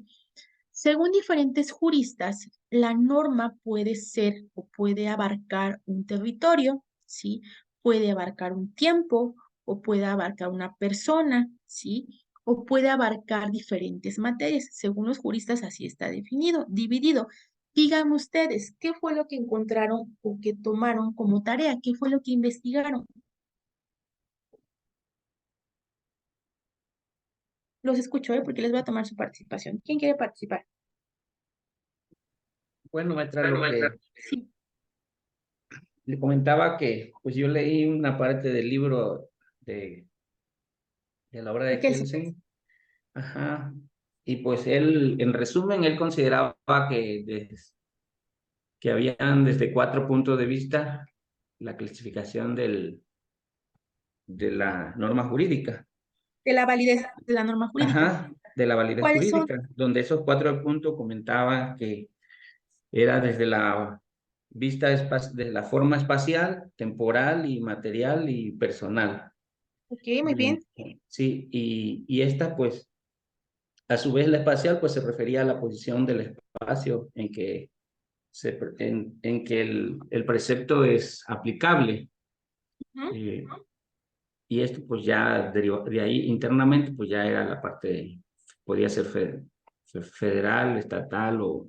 Según diferentes juristas, la norma puede ser o puede abarcar un territorio, ¿sí? Puede abarcar un tiempo o puede abarcar una persona, ¿sí? O puede abarcar diferentes materias. Según los juristas, así está definido, dividido. Digan ustedes, ¿qué fue lo que encontraron o que tomaron como tarea? ¿Qué fue lo que investigaron? Los escucho, ¿eh? Porque les voy a tomar su participación. ¿Quién quiere participar? Bueno, maestra, lo que Sí, le comentaba que pues yo leí una parte del libro de la obra de Kelsen. Kelsen. Ajá. Y pues él, en resumen, él consideraba que habían desde 4 puntos de vista la clasificación de la norma jurídica. De la validez de la norma jurídica. Ajá, de la validez ¿Cuáles son? jurídica, donde esos 4 puntos comentaban que era desde la de la forma espacial, temporal y material y personal. Ok, muy bien. Sí, y esta pues, a su vez la espacial pues se refería a la posición del espacio en que el precepto es aplicable. Ujú. eh, y esto pues ya de ahí internamente pues ya era la parte, podía ser federal, estatal o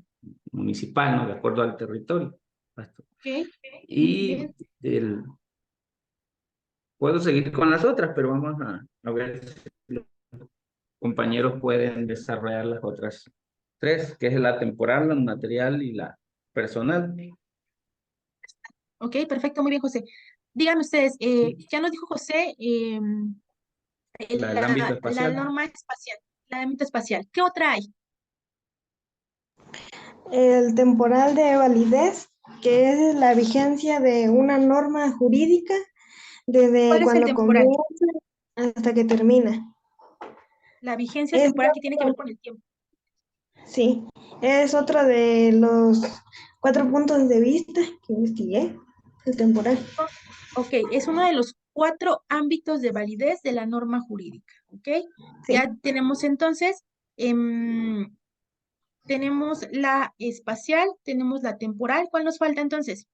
municipal, ¿no? De acuerdo al territorio. Ok, muy Y bien. puedo seguir con las otras, pero vamos a ver si los compañeros pueden desarrollar las otras 3, que es la temporal, la material y la personal. Ok, perfecto, muy bien, José. Díganme ustedes, Sí, ya nos dijo José el ámbito la espacial. norma espacial, el ámbito espacial. ¿Qué otra hay? El temporal de validez, que es la vigencia de una norma jurídica desde ¿Cuál es el cuando temporal? comienza hasta que termina. La vigencia Es temporal que tiene que ver con el tiempo. Sí, es otro de los 4 puntos de vista que investigué, el temporal. Ok, es uno de los 4 ámbitos de validez de la norma jurídica, ¿ok? Sí, Ya tenemos entonces, tenemos la espacial, tenemos la temporal. ¿Cuál nos falta entonces?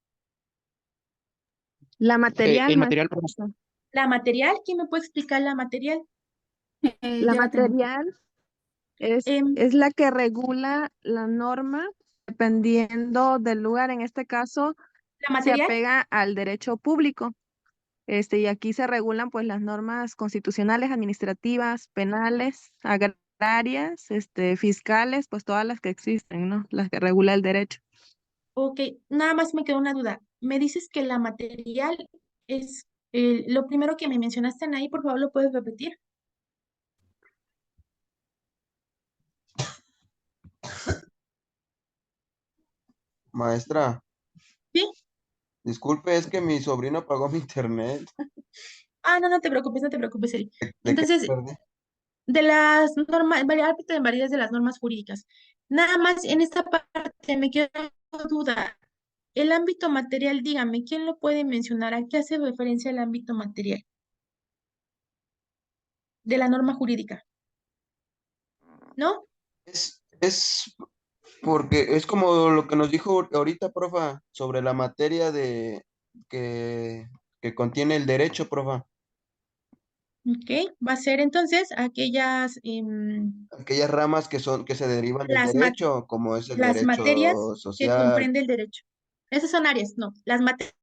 La material, El material, maestra. La material. ¿Quién me puede explicar la material? La Yo la tengo. material Em, es la que regula la norma dependiendo del lugar. En este caso, la se material. apega al derecho público. Y aquí se regulan pues las normas constitucionales, administrativas, penales, agrarias, fiscales, pues todas las que existen, ¿no? Las que regula el derecho. Ok, nada más me quedó una duda. Me dices que la material es lo primero que me mencionaste ahí, por favor, ¿lo puedes repetir? Maestra, Sí. disculpe, es que mi sobrino apagó mi internet. Ah, no, no te preocupes, no te preocupes, Eri. ¿De qué Entonces, perdí? de las normas, ámbito de validez de las normas jurídicas. Nada más en esta parte me quedó duda. El ámbito material, dígame, ¿quién lo puede mencionar? ¿A qué hace referencia el ámbito material de la norma jurídica? ¿No? Es porque es como lo que nos dijo ahorita, profa, sobre la materia que contiene el derecho, profa. Ok, va a ser entonces aquellas, Aquellas ramas que se derivan del las, ma- derecho, como es el las materias derecho que social. comprende el derecho. Esas son áreas, no, las materias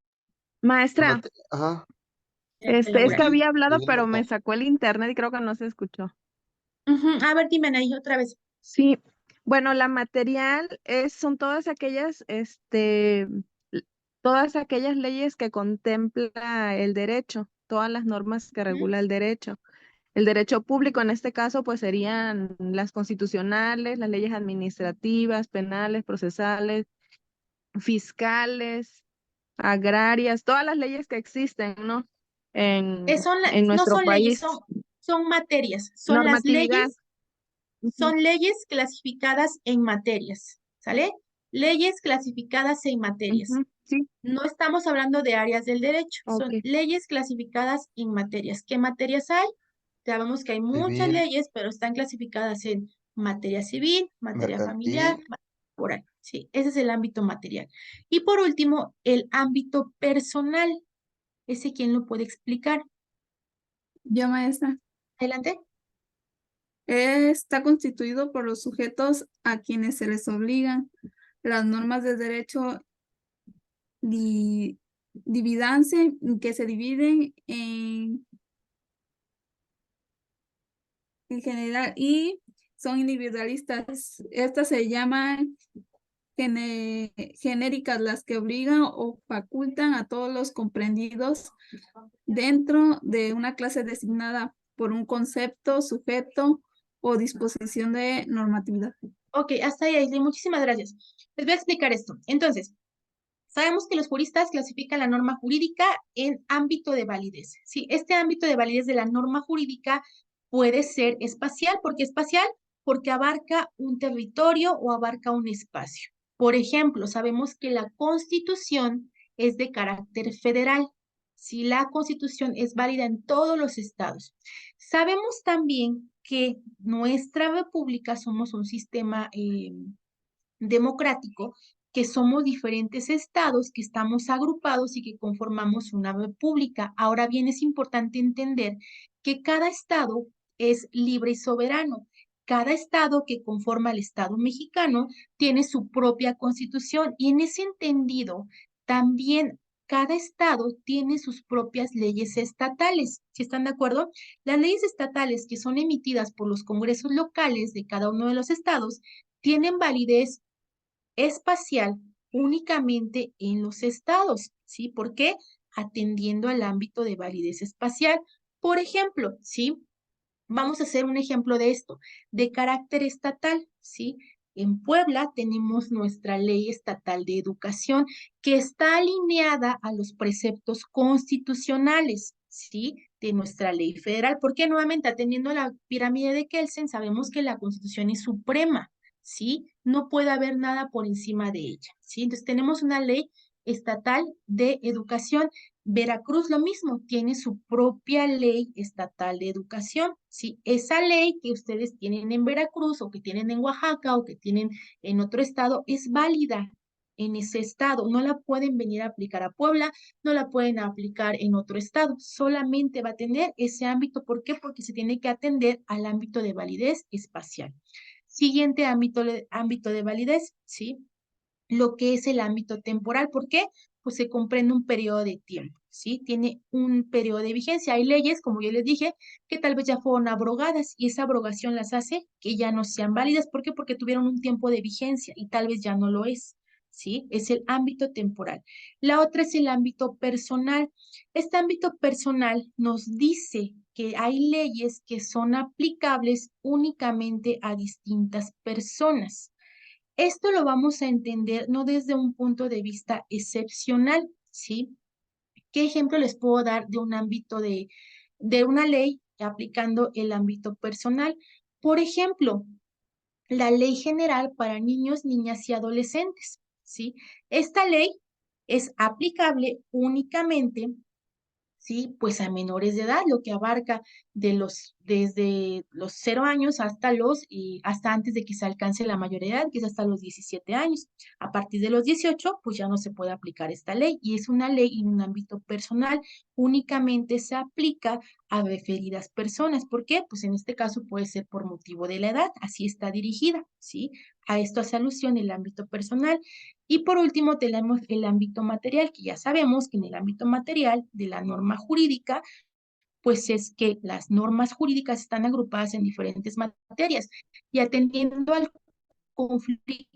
Maestra, Ajá, es que laborales. había hablado, pero me Maestra. sacó el internet y creo que no se escuchó. Ujú. A ver, dime ahí otra vez. Sí, bueno, la material son todas aquellas, l- todas aquellas leyes que contempla el derecho, todas las normas que Ujú. regula el derecho. El derecho público en este caso, pues serían las constitucionales, las leyes administrativas, penales, procesales, fiscales, agrarias, todas las leyes que existen, ¿no? En No nuestro son leyes, país. son materias, son las Normatividad. leyes, Ujú. son leyes clasificadas en materias, ¿sale? Leyes clasificadas en materias. Ujú, sí, No estamos hablando de áreas del derecho, ok. son leyes clasificadas en materias. ¿Qué materias hay? Sabemos que hay muchas Civil, leyes, pero están clasificadas en materia civil, materia familiar, mercantil. materia laboral. Sí, ese es el ámbito material. Y por último, el ámbito personal. ¿Ese quién lo puede explicar? Yo, maestra. Adelante. Está constituido por los sujetos a quienes se les obligan las normas de derecho dividanse, que se dividen en general y son individualistas. Estas se llaman genéricas, las que obligan o facultan a todos los comprendidos dentro de una clase designada por un concepto, sujeto o disposición de normatividad. Ok, hasta ahí, Aislinn, muchísimas gracias. Les voy a explicar esto. Entonces, sabemos que los juristas clasifican la norma jurídica en ámbito de validez. Sí, este ámbito de validez de la norma jurídica puede ser espacial. ¿Por qué espacial? Porque abarca un territorio o abarca un espacio. Por ejemplo, sabemos que la Constitución es de carácter federal. Si la Constitución es válida en todos los estados. Sabemos también que nuestra república somos un sistema democrático, que somos diferentes estados que estamos agrupados y que conformamos una república. Ahora bien, es importante entender que cada estado es libre y soberano. Cada estado que conforma el Estado mexicano tiene su propia constitución y en ese entendido también cada estado tiene sus propias leyes estatales. ¿Sí están de acuerdo? Las leyes estatales que son emitidas por los congresos locales de cada uno de los estados tienen validez espacial únicamente en los estados, ¿sí? ¿Por qué? Atendiendo al ámbito de validez espacial. Por ejemplo, ¿sí? Vamos a hacer un ejemplo de esto, de carácter estatal, ¿sí? En Puebla tenemos nuestra ley estatal de educación que está alineada a los preceptos constitucionales, ¿sí? De nuestra ley federal. Porque nuevamente, atendiendo a la pirámide de Kelsen, sabemos que la Constitución es suprema, ¿sí? No puede haber nada por encima de ella, ¿sí? Entonces tenemos una ley estatal de educación. Veracruz lo mismo, tiene su propia ley estatal de educación, ¿sí? Esa ley que ustedes tienen en Veracruz o que tienen en Oaxaca o que tienen en otro estado es válida en ese estado. No la pueden venir a aplicar a Puebla, no la pueden aplicar en otro estado, solamente va a tener ese ámbito. ¿Por qué? Porque se tiene que atender al ámbito de validez espacial. Siguiente ámbito de validez, ¿sí? Lo que es el ámbito temporal. ¿Por qué? Pues se comprende un periodo de tiempo, ¿sí? Tiene un periodo de vigencia. Hay leyes, como yo les dije, que tal vez ya fueron abrogadas y esa abrogación las hace que ya no sean válidas. ¿Por qué? Porque tuvieron un tiempo de vigencia y tal vez ya no lo es, ¿sí? Es el ámbito temporal. La otra es el ámbito personal. Este ámbito personal nos dice que hay leyes que son aplicables únicamente a distintas personas. Esto lo vamos a entender no desde un punto de vista excepcional, ¿sí? ¿Qué ejemplo les puedo dar de un ámbito de una ley aplicando el ámbito personal? Por ejemplo, la Ley General para Niños, Niñas y Adolescentes, ¿sí? Esta ley es aplicable únicamente, ¿sí? Pues a menores de edad, lo que abarca desde los 0 años hasta antes de que se alcance la mayoría de edad, que es hasta los 17 años. A partir de los 18, pues ya no se puede aplicar esta ley y es una ley en un ámbito personal, únicamente se aplica a referidas personas. ¿Por qué? Pues en este caso puede ser por motivo de la edad, así está dirigida, ¿sí? A esto hace alusión el ámbito personal. Y por último tenemos el ámbito material, que ya sabemos que en el ámbito material de la norma jurídica, pues es que las normas jurídicas están agrupadas en diferentes materias y atendiendo al conflicto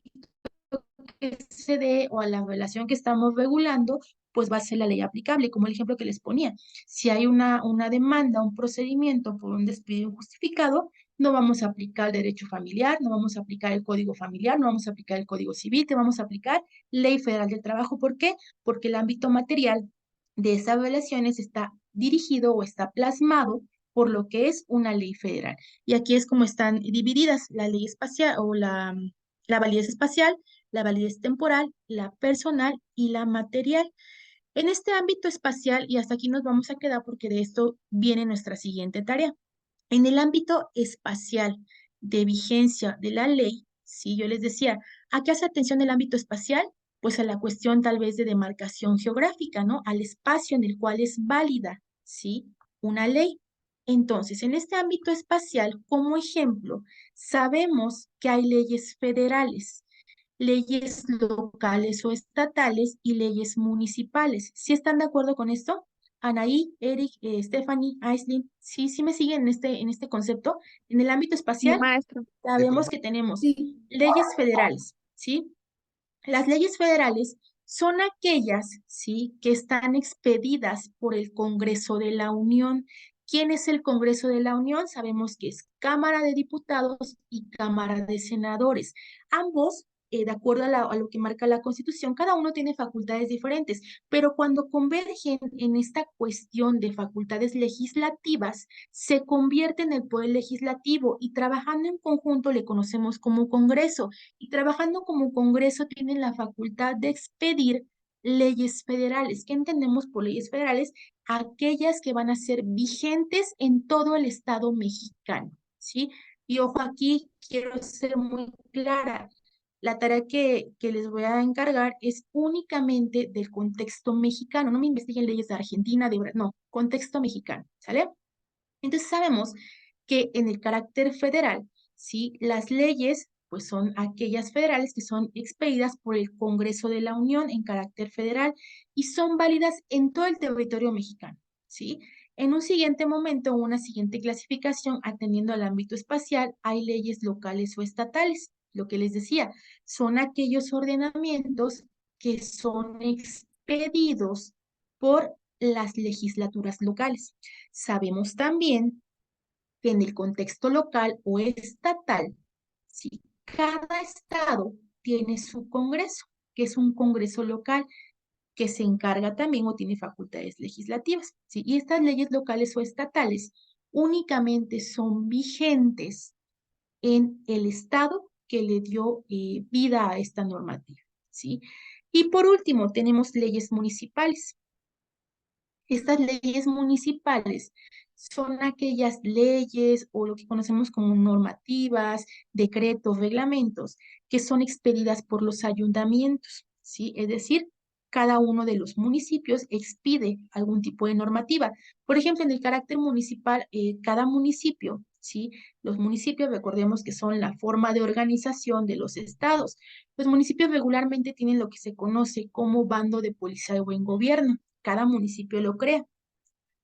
que se dé o a la relación que estamos regulando, pues va a ser la ley aplicable, como el ejemplo que les ponía. Si hay una demanda, un procedimiento por un despido injustificado, no vamos a aplicar el derecho familiar, no vamos a aplicar el código familiar, no vamos a aplicar el código civil, te vamos a aplicar ley federal del trabajo. ¿Por qué? Porque el ámbito material de esas relaciones está dirigido o está plasmado por lo que es una ley federal. Y aquí es como están divididas la ley espacial o la validez espacial, la validez temporal, la personal y la material. En este ámbito espacial, y hasta aquí nos vamos a quedar porque de esto viene nuestra siguiente tarea. En el ámbito espacial de vigencia de la ley, sí, yo les decía, ¿a qué hace atención el ámbito espacial? Pues a la cuestión tal vez de demarcación geográfica, ¿no? Al espacio en el cual es válida, ¿sí? Una ley. Entonces, en este ámbito espacial, como ejemplo, sabemos que hay leyes federales, leyes locales o estatales y leyes municipales. ¿Sí están de acuerdo con esto? Anaí, Eric, Stephanie, Aislinn, sí me siguen en este concepto. En el ámbito Sí, espacial, maestro. sabemos que tenemos Sí. leyes federales, ¿sí? Las leyes federales son aquellas, ¿sí?, que están expedidas por el Congreso de la Unión. ¿Quién es el Congreso de la Unión? Sabemos que es Cámara de Diputados y Cámara de Senadores. Ambos, de acuerdo a lo que marca la Constitución, cada uno tiene facultades diferentes, pero cuando convergen en esta cuestión de facultades legislativas, se convierte en el poder legislativo y trabajando en conjunto le conocemos como Congreso y trabajando como Congreso tienen la facultad de expedir leyes federales. ¿Qué entendemos por leyes federales? Aquellas que van a ser vigentes en todo el Estado mexicano, ¿sí? Y ojo aquí, quiero ser muy clara. La tarea que les voy a encargar es únicamente del contexto mexicano. No me investiguen leyes de Argentina, no, contexto mexicano, ¿sale? Entonces sabemos que en el carácter federal, ¿sí?, las leyes pues son aquellas federales que son expedidas por el Congreso de la Unión en carácter federal y son válidas en todo el territorio mexicano, ¿sí? En un siguiente momento, una siguiente clasificación, atendiendo al ámbito espacial, hay leyes locales o estatales. Lo que les decía, son aquellos ordenamientos que son expedidos por las legislaturas locales. Sabemos también que en el contexto local o estatal, ¿sí?, cada estado tiene su congreso, que es un congreso local que se encarga también o tiene facultades legislativas, ¿sí? Y estas leyes locales o estatales únicamente son vigentes en el estado que le dio vida a esta normativa, ¿sí? Y por último, tenemos leyes municipales. Estas leyes municipales son aquellas leyes o lo que conocemos como normativas, decretos, reglamentos, que son expedidas por los ayuntamientos, ¿sí? Es decir, cada uno de los municipios expide algún tipo de normativa. Por ejemplo, en el carácter municipal, cada municipio, ¿sí? Los municipios, recordemos que son la forma de organización de los estados. Los municipios regularmente tienen lo que se conoce como bando de policía de buen gobierno. Cada municipio lo crea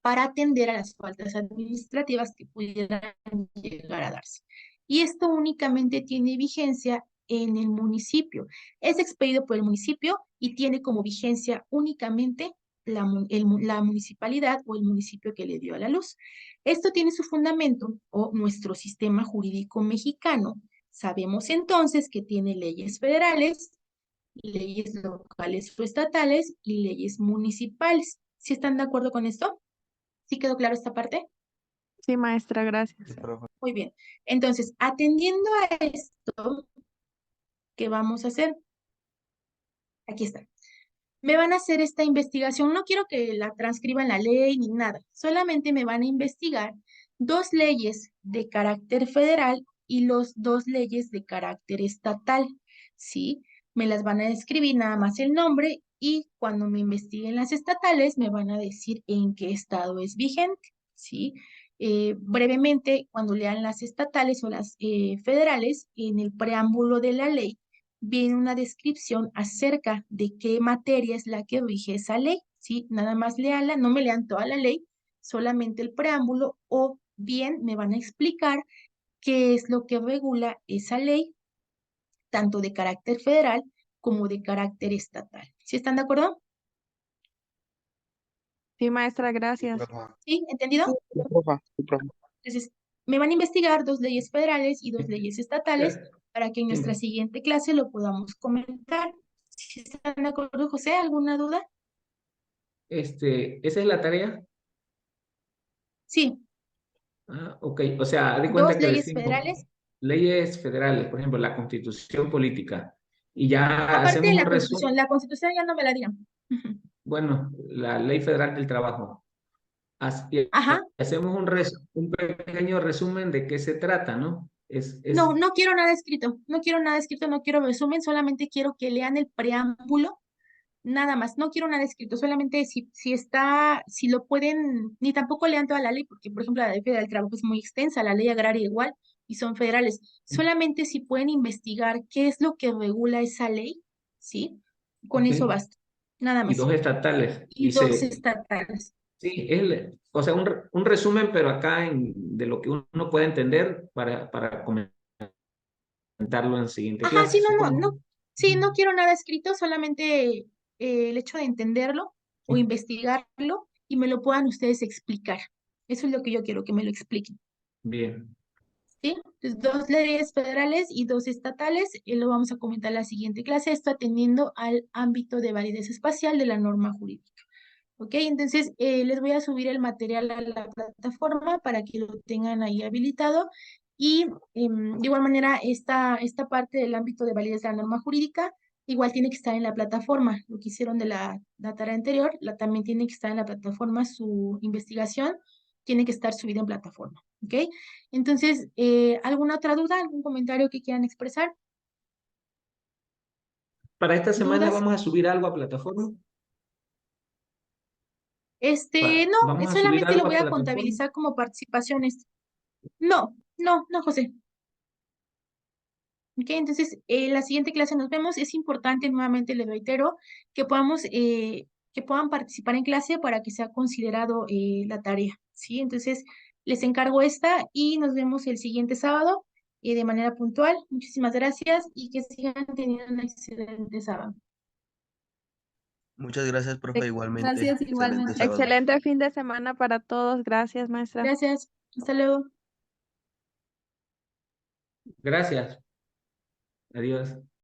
para atender a las faltas administrativas que pudieran llegar a darse. Y esto únicamente tiene vigencia en el municipio. Es expedido por el municipio y tiene como vigencia únicamente la municipalidad o el municipio que le dio a la luz. Esto tiene su fundamento o nuestro sistema jurídico mexicano. Sabemos entonces que tiene leyes federales, leyes locales o estatales y leyes municipales. ¿Sí están de acuerdo con esto? ¿Sí quedó claro esta parte? Sí, maestra, gracias. Muy bien. Entonces, atendiendo a esto, ¿qué vamos a hacer? Aquí está. Me van a hacer esta investigación. No quiero que la transcriban la ley ni nada. Solamente me van a investigar 2 leyes de carácter federal y los 2 leyes de carácter estatal. ¿Sí? Me las van a describir nada más el nombre y cuando me investiguen las estatales me van a decir en qué estado es vigente. ¿Sí? Brevemente, cuando lean las estatales o las federales, en el preámbulo de la ley viene una descripción acerca de qué materia es la que rige esa ley, ¿sí? Nada más léanla, no me lean toda la ley, solamente el preámbulo, o bien me van a explicar qué es lo que regula esa ley, tanto de carácter federal como de carácter estatal. ¿Sí están de acuerdo? Sí, maestra, gracias. ¿Sí? ¿Entendido? Sí, profa, sí, profa. Entonces, me van a investigar 2 leyes federales y 2 leyes estatales para que en nuestra siguiente clase lo podamos comentar. ¿Sí están de acuerdo, José? ¿Alguna duda? ¿Esa es la tarea? Sí, Ah, ok. O sea, haz de dos cuenta que leyes decimos federales. leyes federales, por ejemplo, la Constitución Política, y ya Aparte hacemos de un resumen, la Constitución ya no me la digan. Ujú. bueno, la Ley Federal del Trabajo. Y Ajá. hacemos un pequeño resumen de qué se trata, ¿no? No, no quiero nada escrito, no quiero nada escrito, no quiero resumen, solamente quiero que lean el preámbulo, nada más, no quiero nada escrito, solamente si lo pueden, ni tampoco lean toda la ley, porque por ejemplo la ley federal del trabajo es muy extensa, la ley agraria igual, y son federales, solamente si pueden investigar qué es lo que regula esa ley, ¿sí? Con ok. eso basta, nada Y más. dos estatales. Y 2 estatales. Sí, o sea, un resumen, pero acá de lo que uno puede entender para comentarlo en la siguiente Ajá, clase, sí, supongo. sí, no quiero nada escrito, solamente el hecho de entenderlo o Sí. investigarlo y me lo puedan ustedes explicar. Eso es lo que yo quiero, que me lo expliquen, Bien, ¿sí? Entonces, 2 leyes federales y 2 estatales, y lo vamos a comentar en la siguiente clase, esto atendiendo al ámbito de validez espacial de la norma jurídica. ¿Ok? Entonces, les voy a subir el material a la plataforma para que lo tengan ahí habilitado. Y de igual manera, esta parte del ámbito de validez de la norma jurídica, igual tiene que estar en la plataforma. Lo que hicieron de la tarea anterior, también tiene que estar en la plataforma, su investigación tiene que estar subida en plataforma. ¿Ok? Entonces, ¿alguna otra duda, algún comentario que quieran expresar? para esta semana ¿Dudas? vamos a subir algo a plataforma. No, Vamos a subir solamente lo algo voy a a plataforma. contabilizar como participaciones. No, no, José. Ok, entonces, en la siguiente clase nos vemos. Es importante, nuevamente les reitero, que puedan participar en clase para que sea considerado la tarea, ¿sí? Entonces, les encargo esta y nos vemos el siguiente sábado de manera puntual. Muchísimas gracias y que sigan teniendo un excelente sábado. Muchas gracias, profe, igualmente. Gracias Excelente igualmente. sábado. Excelente fin de semana para todos. Gracias, maestra. Gracias. Hasta luego. Gracias. Adiós.